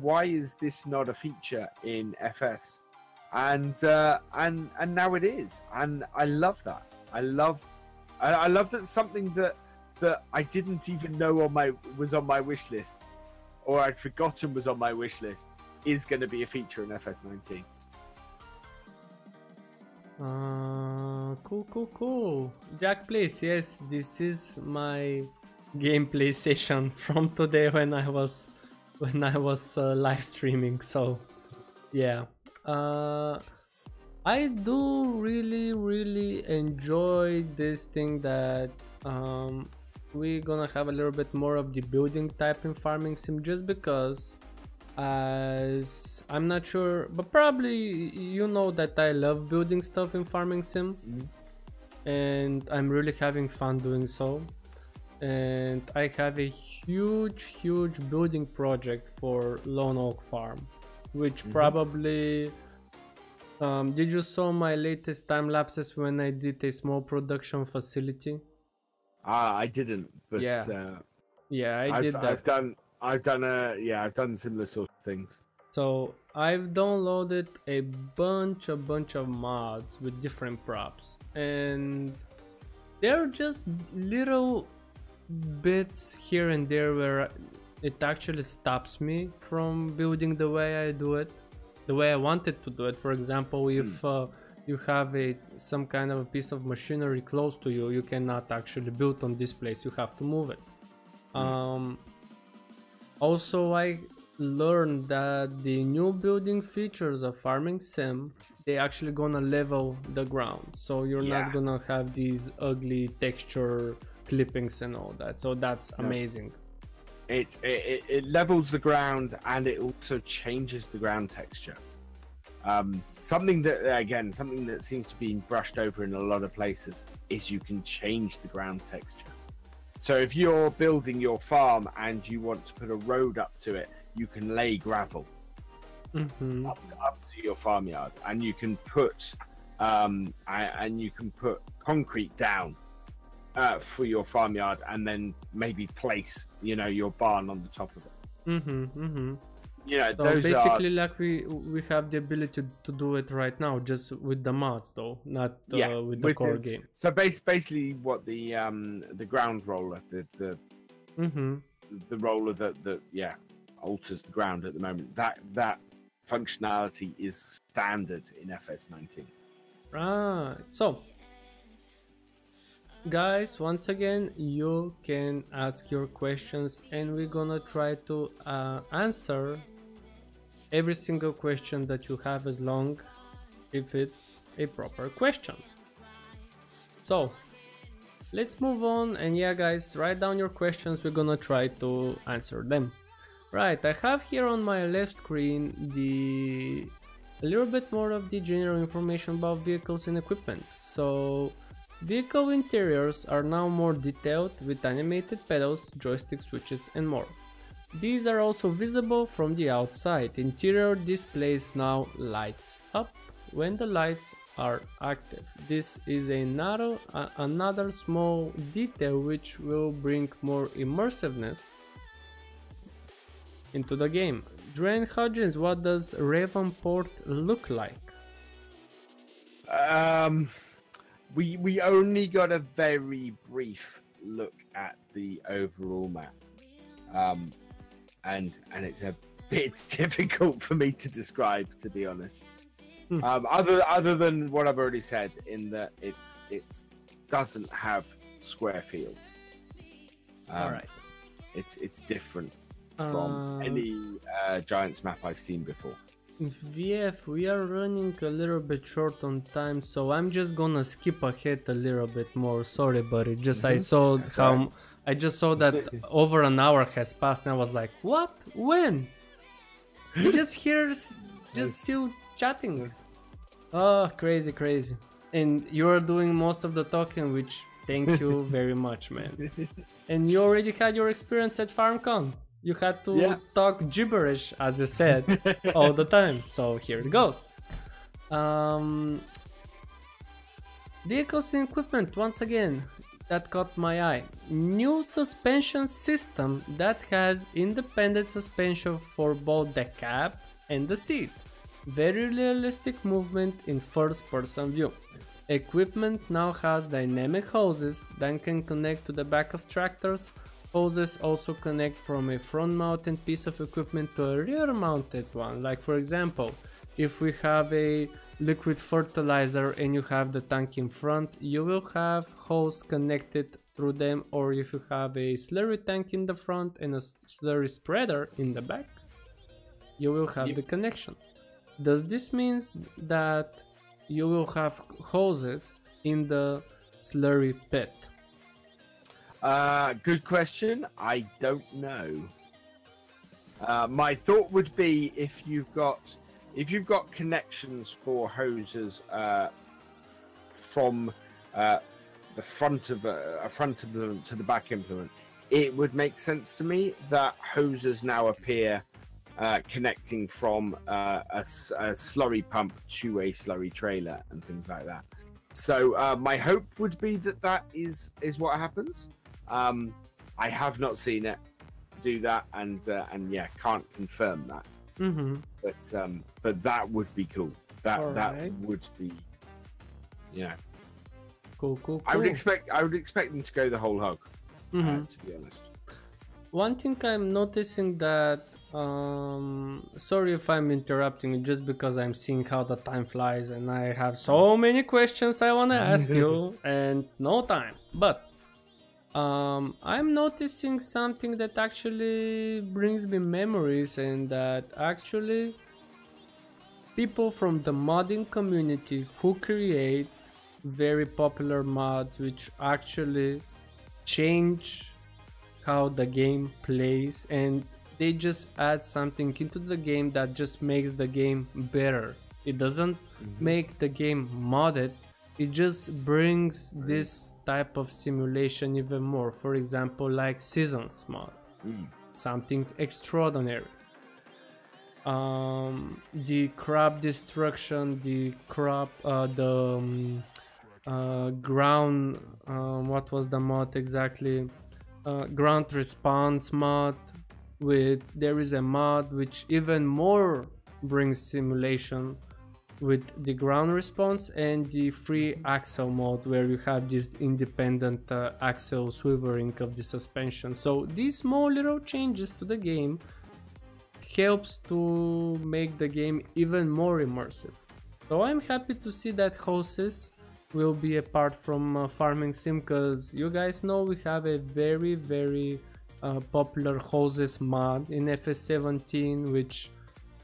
why is this not a feature in FS? And now it is, and I love that. I love that something that I didn't even know was on my wish list, or I'd forgotten was on my wish list, is going to be a feature in FS19. Cool. Jack, please. Yes, this is my gameplay session from today when I was live streaming. So yeah, I do really enjoy this thing that we're gonna have a little bit more of the building type in farming sim, just because, as I'm not sure, but probably you know that I love building stuff in farming sim, and I'm really having fun doing so. And I have a huge building project for Lone Oak Farm, which probably did you saw my latest time lapses when I did a small production facility? I didn't, but yeah, I did that. I've done similar sort of things. So I've downloaded a bunch of mods with different props, and they're just little bits here and there where it actually stops me from building the way I do it, the way I wanted to do it. For example, if you have some kind of a piece of machinery close to you, you cannot actually build on this place, you have to move it. Also, I learned that the new building features of farming sim, they actually gonna level the ground, so you're not gonna have these ugly texture clippings and all that. So that's amazing. It levels the ground, and it also changes the ground texture. Something that seems to be brushed over in a lot of places is you can change the ground texture. So if you're building your farm and you want to put a road up to it, you can lay gravel up to your farmyard, and you can put concrete down for your farmyard, and then maybe place your barn on the top of it. So basically, like we have the ability to do it right now, just with the mods, though, not with the core game. So basically, what the ground roller, the roller alters the ground at the moment. That functionality is standard in FS19. Right. So, guys, once again, you can ask your questions, and we're gonna try to answer every single question that you have, as long if it's a proper question. So let's move on, and yeah, guys, write down your questions. We're gonna try to answer them. Right, I have here on my left screen a little bit more of the general information about vehicles and equipment. So vehicle interiors are now more detailed with animated pedals, joystick switches and more. These are also visible from the outside. Interior displays now lights up when the lights are active. This is another small detail which will bring more immersiveness into the game. Drain Hudgens, what does Ravenport look like? We only got a very brief look at the overall map, and it's a bit difficult for me to describe, to be honest. Other than what I've already said, in that it doesn't have square fields. All right, it's different from any Giants map I've seen before. VF, we are running a little bit short on time, so I'm just gonna skip ahead a little bit more. Sorry, buddy. I saw I just saw that over an hour has passed, and I was like, what? When? You just here, just still chatting. Oh, crazy. And you're doing most of the talking, which thank you very much, man. And you already had your experience at FarmCon. You had to talk gibberish, as you said, all the time. So here it goes. Vehicles and equipment, once again, that caught my eye. New suspension system that has independent suspension for both the cab and the seat. Very realistic movement in first person view. Equipment now has dynamic hoses that can connect to the back of tractors. Hoses also connect from a front mounted piece of equipment to a rear mounted one. Like for example, if we have a liquid fertilizer and you have the tank in front, you will have hose connected through them, or if you have a slurry tank in the front and a slurry spreader in the back, you will have the connection. Does this mean that you will have hoses in the slurry pit? Good question. I don't know. My thought would be if you've got connections for hoses from the front of a front implement to the back implement, it would make sense to me that hoses now appear connecting from a slurry pump to a slurry trailer and things like that. So my hope would be that is what happens. I have not seen it do that, and yeah, can't confirm that. But that would be cool. That would be, cool. I would expect them to go the whole hog. To be honest. One thing I'm noticing that, sorry if I'm interrupting, just because I'm seeing how the time flies and I have so many questions I want to ask you and no time. But I'm noticing something that actually brings me memories, and that actually people from the modding community who create very popular mods which actually change how the game plays, and they just add something into the game that just makes the game better. It doesn't make the game modded, it just brings this type of simulation even more. For example, like Seasons mod, something extraordinary. The crop destruction, the crop, ground, what was the mod exactly? Ground response mod. There is a mod which even more brings simulation with the ground response, and the free axle mode where you have this independent axle swiveling of the suspension. So these small little changes to the game helps to make the game even more immersive. So I'm happy to see that houses will be apart from farming sim, because you guys know we have a very popular houses mod in FS17, which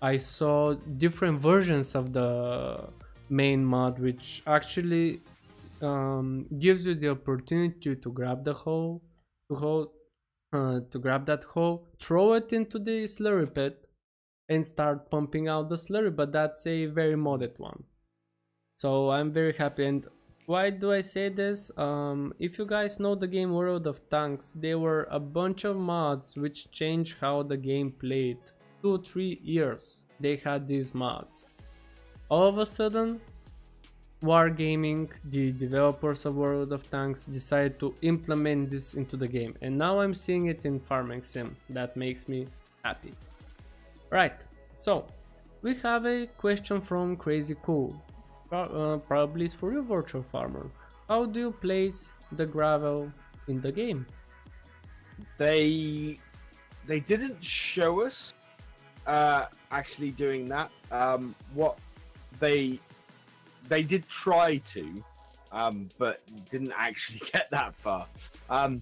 I saw different versions of the main mod, which actually gives you the opportunity to grab the hoe, to grab that hoe, throw it into the slurry pit, and start pumping out the slurry. But that's a very modded one, so I'm very happy. And why do I say this? If you guys know the game World of Tanks, there were a bunch of mods which changed how the game played. 2-3 years they had these mods. All of a sudden, Wargaming, the developers of World of Tanks, decided to implement this into the game, and now I'm seeing it in Farming Sim. That makes me happy. Right, so we have a question from Crazy Cool. Probably it's for you, Virtual Farmer. How do you place the gravel in the game? They didn't show us actually doing that. What they did try to, but didn't actually get that far. I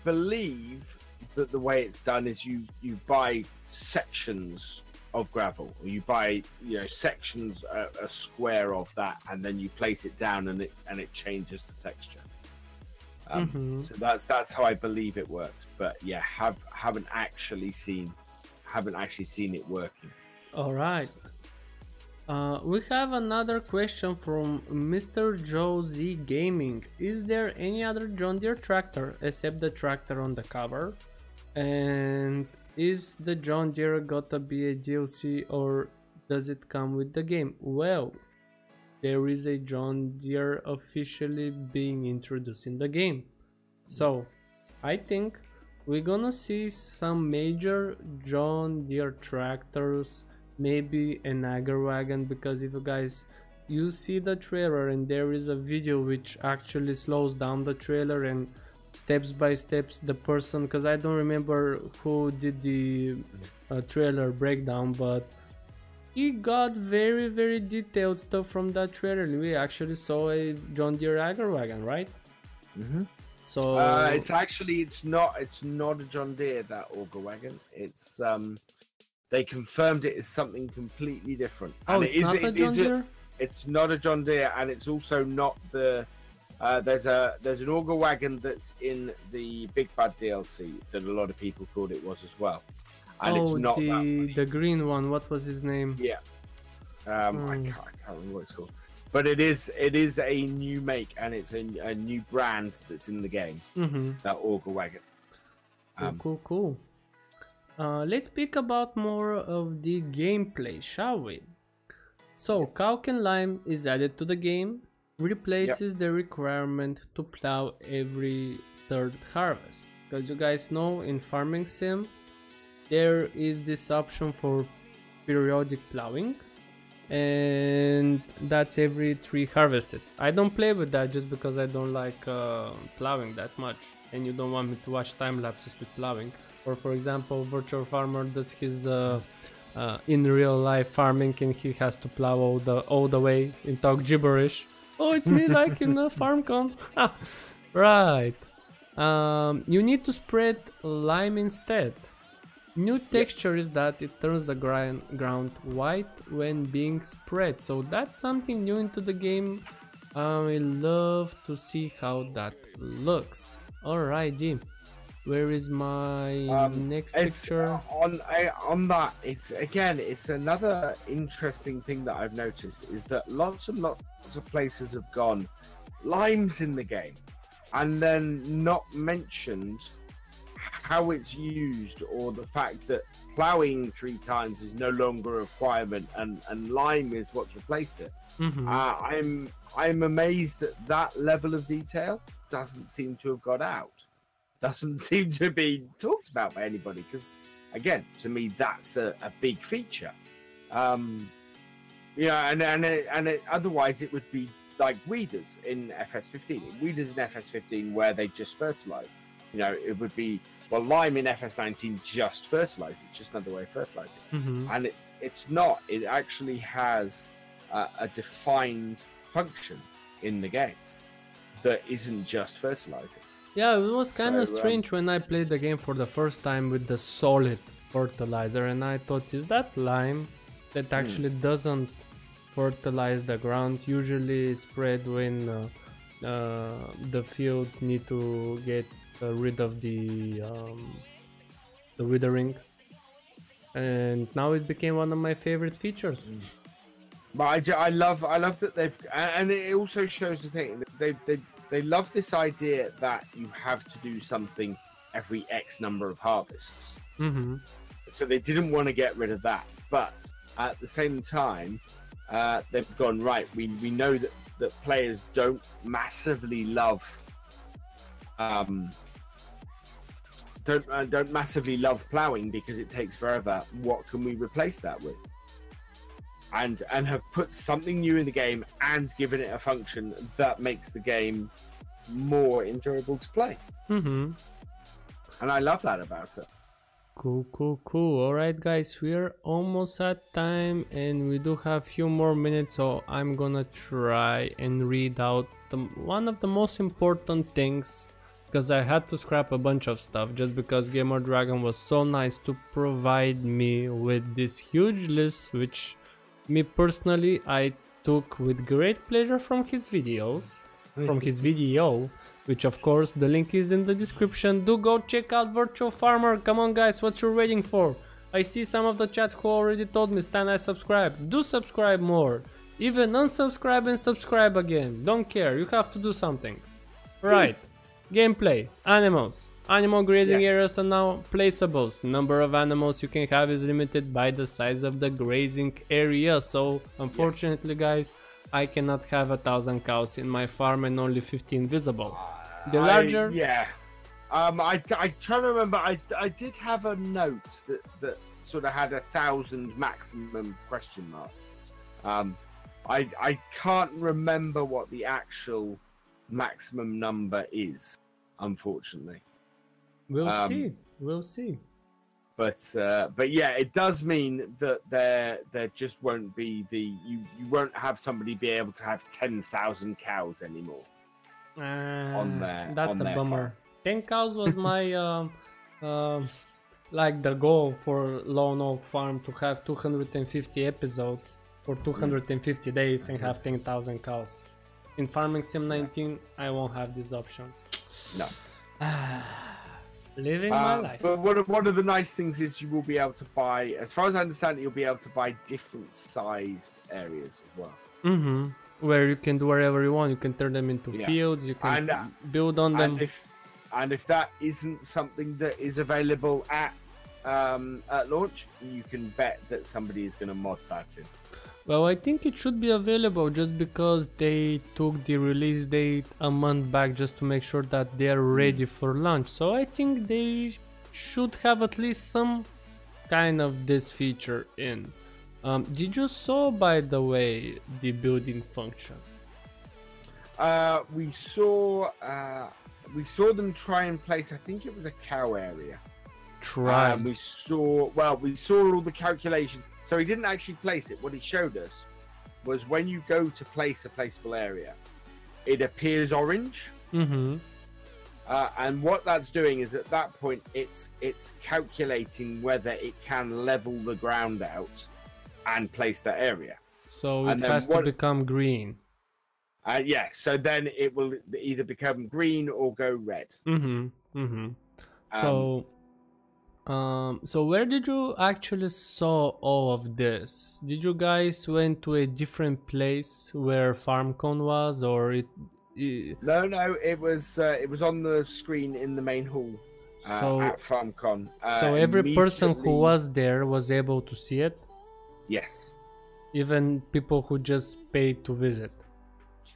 believe that the way it's done is you buy sections of gravel, or you buy sections, a square of that, and then you place it down, and it changes the texture. So that's how I believe it works. But yeah, haven't actually seen it working. All right. We have another question from Mr. Joe Z Gaming. Is there any other John Deere tractor except the tractor on the cover? And is the John Deere gotta be a DLC, or does it come with the game? Well, there is a John Deere officially being introduced in the game. So I think we're gonna see some major John Deere tractors, maybe an Agar wagon, because if you see the trailer, and there is a video which actually slows down the trailer and steps by steps the person, because I don't remember who did the trailer breakdown, but he got very detailed stuff from that trailer. We actually saw a John Deere Agar wagon, right? So it's not a John Deere, that auger wagon. It's they confirmed it is something completely different. Oh, and it's not a John Deere? It's not a John Deere, and it's also not the there's an auger wagon that's in the Big Bad DLC that a lot of people thought it was as well. And it's not the green one. What was his name? Yeah. I can't remember what it's called. But it is a new make, and it's a new brand that's in the game. That auger wagon. Cool. Let's speak about more of the gameplay, shall we? So, Cow and Lime is added to the game, replaces the requirement to plow every third harvest. Because you guys know, in Farming Sim, there is this option for periodic plowing, and that's every 3 harvests. I don't play with that just because I don't like plowing that much, and you don't want me to watch time lapses with plowing. Or for example, Virtual Farmer does his in real life farming, and he has to plow all the way and talk gibberish. Oh, it's me like in a FarmCon. Right. You need to spread lime instead. New texture is that it turns the ground white when being spread, so that's something new into the game. I love to see how that looks. Alrighty, where is my next picture? On that, it's another interesting thing that I've noticed is that lots and lots of places have gone limes in the game, and then not mentioned how it's used, or the fact that plowing 3 times is no longer a requirement, and lime is what's replaced it. I'm amazed that level of detail doesn't seem to have got out, doesn't seem to be talked about by anybody, because again, to me, that's a big feature. Otherwise it would be like weeders in FS15. Weeders in FS15 where they just fertilized. You know, it would be, well, lime in FS19 just fertilizes, just another way of fertilizing. And it's not. It actually has a defined function in the game that isn't just fertilizing. Yeah, it was kind of strange when I played the game for the first time with the solid fertilizer, and I thought, is that lime that actually doesn't fertilize the ground? Usually spread when the fields need to get rid of the withering, and now it became one of my favorite features. But I love that they've, and it also shows the thing they love this idea that you have to do something every X number of harvests. So they didn't want to get rid of that, but at the same time, they've gone, right, we know that players don't massively love don't massively love plowing because it takes forever. What can we replace that with? And have put something new in the game and given it a function that makes the game more enjoyable to play. And I love that about it. Cool. Alright guys, we're almost at time and we do have few more minutes, so I'm gonna try and read out one of the most important things, because I had to scrap a bunch of stuff just because Gamer Dragon was so nice to provide me with this huge list, which me personally I took with great pleasure from his videos, from his video, which of course the link is in the description. Do go check out Virtual Farmer. Come on guys, what you're waiting for? I see some of the chat who already told me, Stan, I subscribe. Do subscribe more. Even unsubscribe and subscribe again. Don't care, you have to do something. Right. Gameplay. Animals. Animal grazing areas are now placeables. Number of animals you can have is limited by the size of the grazing area. So unfortunately guys, I cannot have 1,000 cows in my farm and only 15 visible. The larger... I try to remember, I did have a note that sort of had 1,000 maximum question mark. I can't remember what the actual maximum number is, unfortunately. We'll see. But yeah, it does mean that there just won't be you won't have somebody be able to have 10,000 cows anymore on there. That's a bummer. 10 cows was my like the goal for Lone Oak Farm, to have 250 episodes for 250 days and have 10,000 cows. In Farming Sim 19, I won't have this option. No. Living my life. But one of the nice things is you will be able to buy, as far as I understand it, you'll be able to buy different sized areas as well. Where you can do whatever you want. You can turn them into fields. You can build on them. And if that isn't something that is available at launch, you can bet that somebody is going to mod that in. Well, I think it should be available just because they took the release date a month back just to make sure that they are ready for launch. So I think they should have at least some kind of this feature in. Did you saw, by the way, the building function? We saw them try and place, I think it was a cow area. We saw all the calculations. So he didn't actually place it. What he showed us was when you go to place a placeable area, it appears orange. And what that's doing is at that point, it's calculating whether it can level the ground out and place that area. So it has to become green. Yeah, so then it will either become green or go red. So where did you actually saw all of this? Did you guys went to a different place where FarmCon was, or it? No, it was on the screen in the main hall at FarmCon. So every person who was there was able to see it? Yes. Even people who just paid to visit?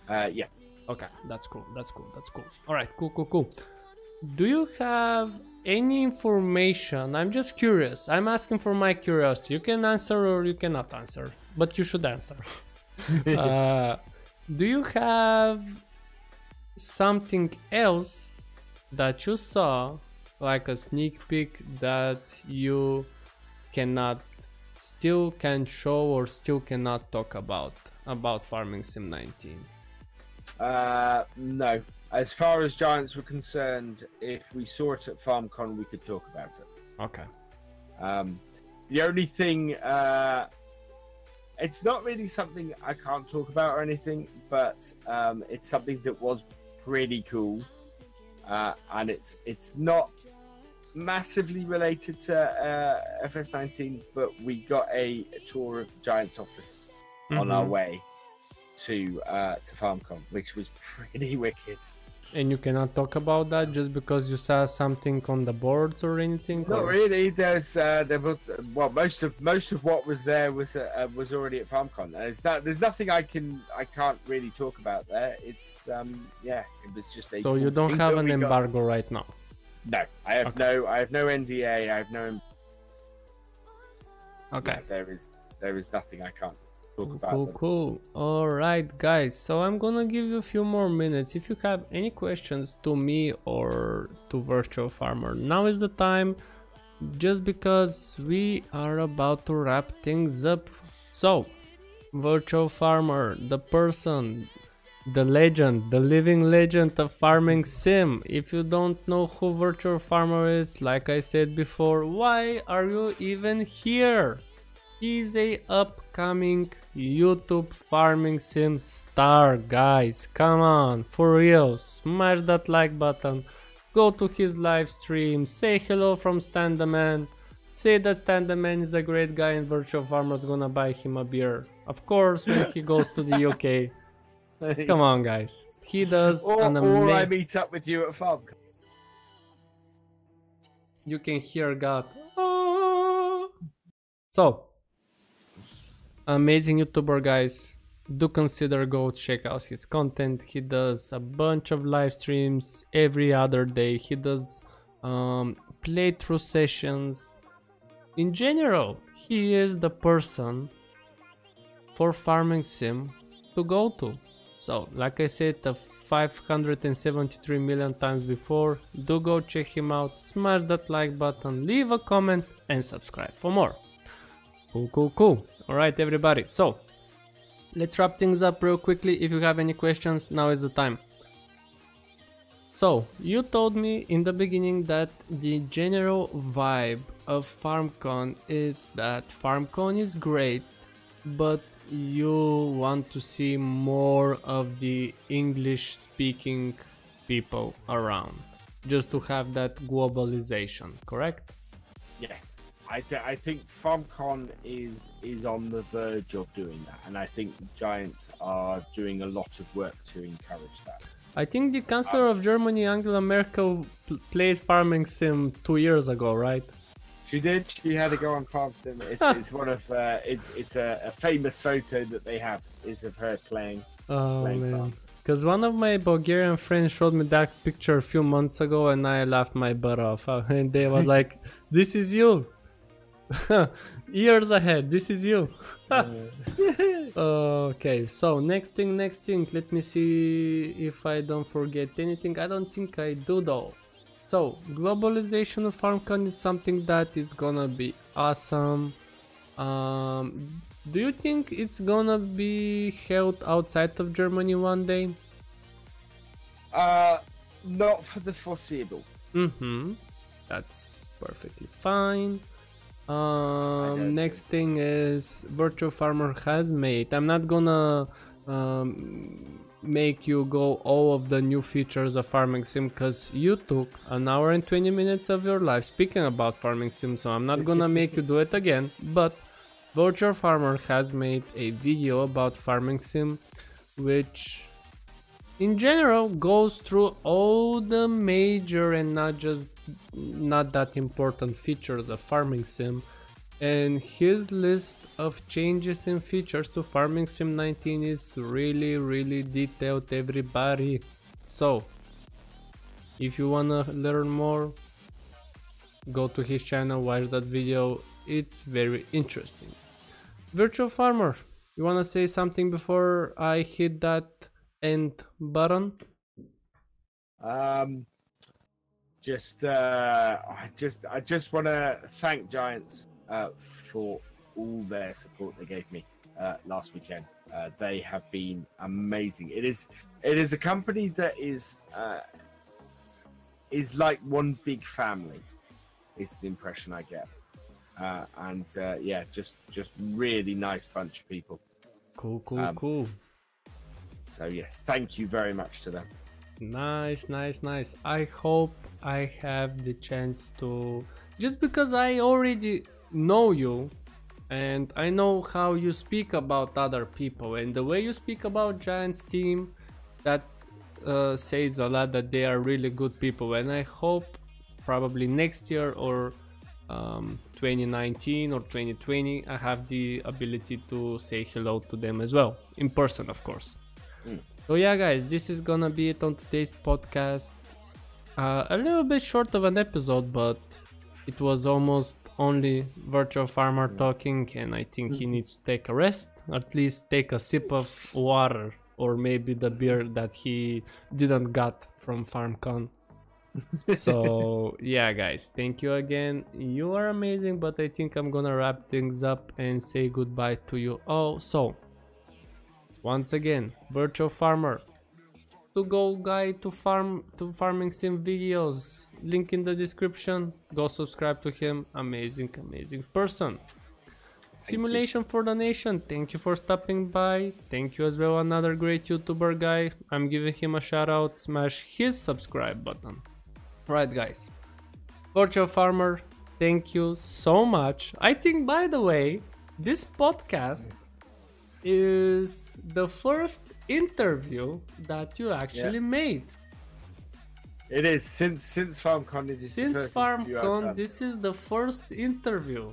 Yeah. Okay, that's cool. All right, cool. Do you have any information? I'm just curious. I'm asking for my curiosity. You can answer or you cannot answer, but you should answer. Do you have something else that you saw, like a sneak peek, that you still can't show or still cannot talk about Farming Sim 19? No. As far as Giants were concerned, if we saw it at FarmCon, we could talk about it. Okay. The only thing, it's not really something I can't talk about or anything, but it's something that was pretty cool, and it's not massively related to FS19, but we got a tour of Giants office on our way to FarmCon, which was pretty wicked. And you cannot talk about that just because you saw something on the boards or anything? Not really. There was most of what was there was already at FarmCon. There's nothing I can't really talk about there. It's it was just a. So you don't have an embargo right now? No, I have no NDA. I have no. Okay. Yeah, there is nothing I can't talk about. Cool. All right, guys. So I'm gonna give you a few more minutes. If you have any questions to me or to Virtual Farmer, now is the time. Just because we are about to wrap things up. So, Virtual Farmer, the person, the legend, the living legend of Farming Sim. If you don't know who Virtual Farmer is, like I said before, why are you even here? He's a upcoming YouTube Farming Sim star, guys. Come on, for real, smash that like button, go to his live stream, say hello from StanTheMan, say that StanTheMan is a great guy and Virtual Farmer's gonna buy him a beer. Of course, when he goes to the UK. Come on, guys. He does an amazing... Or I meet up with you at FarmCon. You can hear God. Oh. So, amazing YouTuber, guys. Do consider go check out his content. He does a bunch of live streams every other day. He does playthrough sessions. In general, he is the person for Farming Sim to go to. So, like I said, 573 million times before, do go check him out, smash that like button, leave a comment and subscribe for more. Cool. Alright, everybody, so let's wrap things up real quickly. If you have any questions, now is the time. So, you told me in the beginning that the general vibe of FarmCon is that FarmCon is great, but you want to see more of the English speaking people around, just to have that globalization, correct? Yes, I think FarmCon is on the verge of doing that, and I think Giants are doing a lot of work to encourage that. I think the Chancellor of Germany, Angela Merkel, played Farming Sim 2 years ago, right? She did. She had to go on Farm Sim. It's one of it's a famous photo that they have is of her playing. Oh man! Because one of my Bulgarian friends showed me that picture a few months ago, and I laughed my butt off. And they were like, "This is you." Years ahead, this is you. Okay, so next thing. Let me see if I don't forget anything. I don't think I do though. So, globalization of FarmCon is something that is gonna be awesome. Do you think it's gonna be held outside of Germany one day? Not for the foreseeable. That's perfectly fine. Next thing is Virtual Farmer has made. I'm not gonna make you go all of the new features of Farming Sim because you took an hour and 20 minutes of your life speaking about Farming Sim, so I'm not gonna make you do it again. But Virtual Farmer has made a video about Farming Sim, which in general goes through all the major and not that important features of Farming Sim, and his list of changes and features to Farming Sim 19 is really detailed, everybody. So if you wanna learn more, go to his channel, watch that video, it's very interesting. Virtual Farmer, you wanna say something before I hit that end button? I just want to thank Giants for all their support they gave me last weekend. They have been amazing. It is a company that is like one big family. Is the impression I get, and yeah, just really nice bunch of people. Cool. So yes, thank you very much to them. Nice. I hope I have the chance to, just because I already know you and I know how you speak about other people and the way you speak about Giants team, that says a lot that they are really good people, and I hope probably next year or 2019 or 2020 I have the ability to say hello to them as well, in person of course. So yeah guys, this is gonna be it on today's podcast. A little bit short of an episode, but it was almost only Virtual Farmer talking, and I think he needs to take a rest, at least take a sip of water or maybe the beer that he didn't got from FarmCon. So yeah guys, thank you again, you are amazing, but I think I'm gonna wrap things up and say goodbye to you all. So once again, Virtual Farmer, to go guide to farming sim videos, link in the description, go subscribe to him, amazing person. Simulation for the Nation, thank you for stopping by. Thank you as well, another great YouTuber guy, I'm giving him a shout out, smash his subscribe button. Right guys, Virtual Farmer, thank you so much. I think, by the way, this podcast is the first interview that you actually made. It is, since FarmCon. This is the first interview.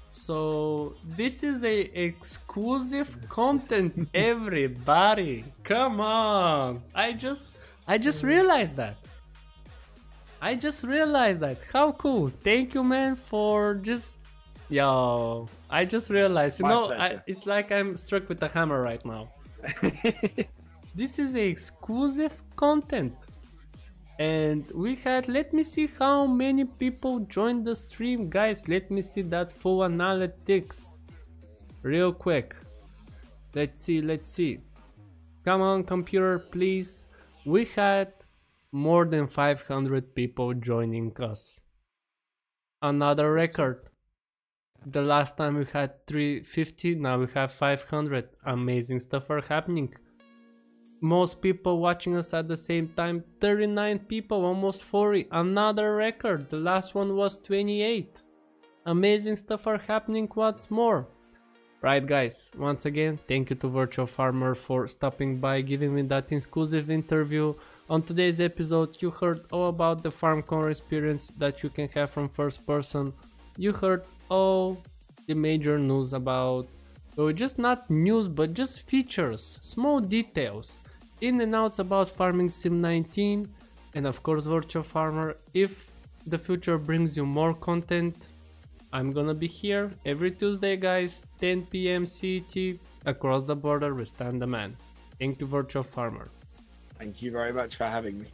So this is a exclusive content, everybody. Come on. I just realized that. How cool. Thank you, man, for just... Yo, I just realized, it's like I'm struck with a hammer right now. This is a exclusive content. And we had, let me see how many people joined the stream, guys. Let me see that full analytics real quick. Let's see. Come on, computer, please. We had more than 500 people joining us. Another record. The last time we had 350, now we have 500. Amazing stuff are happening. Most people watching us at the same time, 39 people, almost 40. Another record. The last one was 28. Amazing stuff are happening once more. Right guys, once again, thank you to Virtual Farmer for stopping by, giving me that exclusive interview. On today's episode, you heard all about the FarmCon experience that you can have from first person. You heard all the major news about, well, just not news, but just features, small details, in and outs about Farming Sim 19, and of course Virtual Farmer. If the future brings you more content, I'm gonna be here every Tuesday guys, 10 PM CET, across the border with StanTheMan. Thank you, Virtual Farmer. Thank you very much for having me.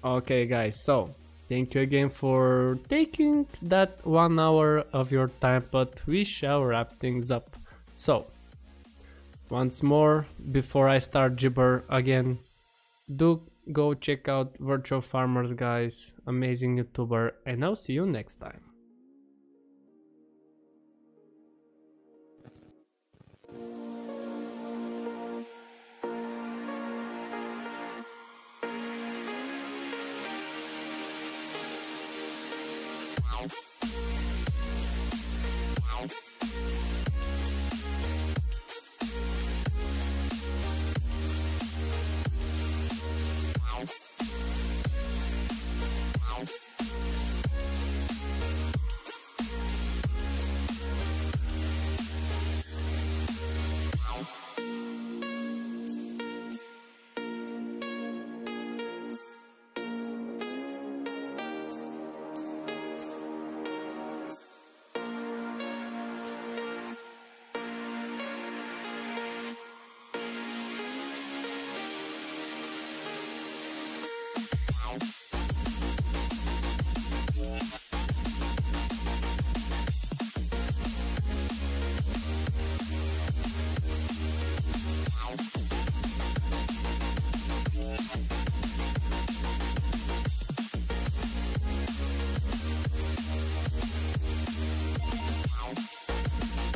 Okay guys, so thank you again for taking that 1 hour of your time, but we shall wrap things up. So, once more, before I start gibber again, do go check out Virtual Farmers, guys. Amazing YouTuber, and I'll see you next time. Wow.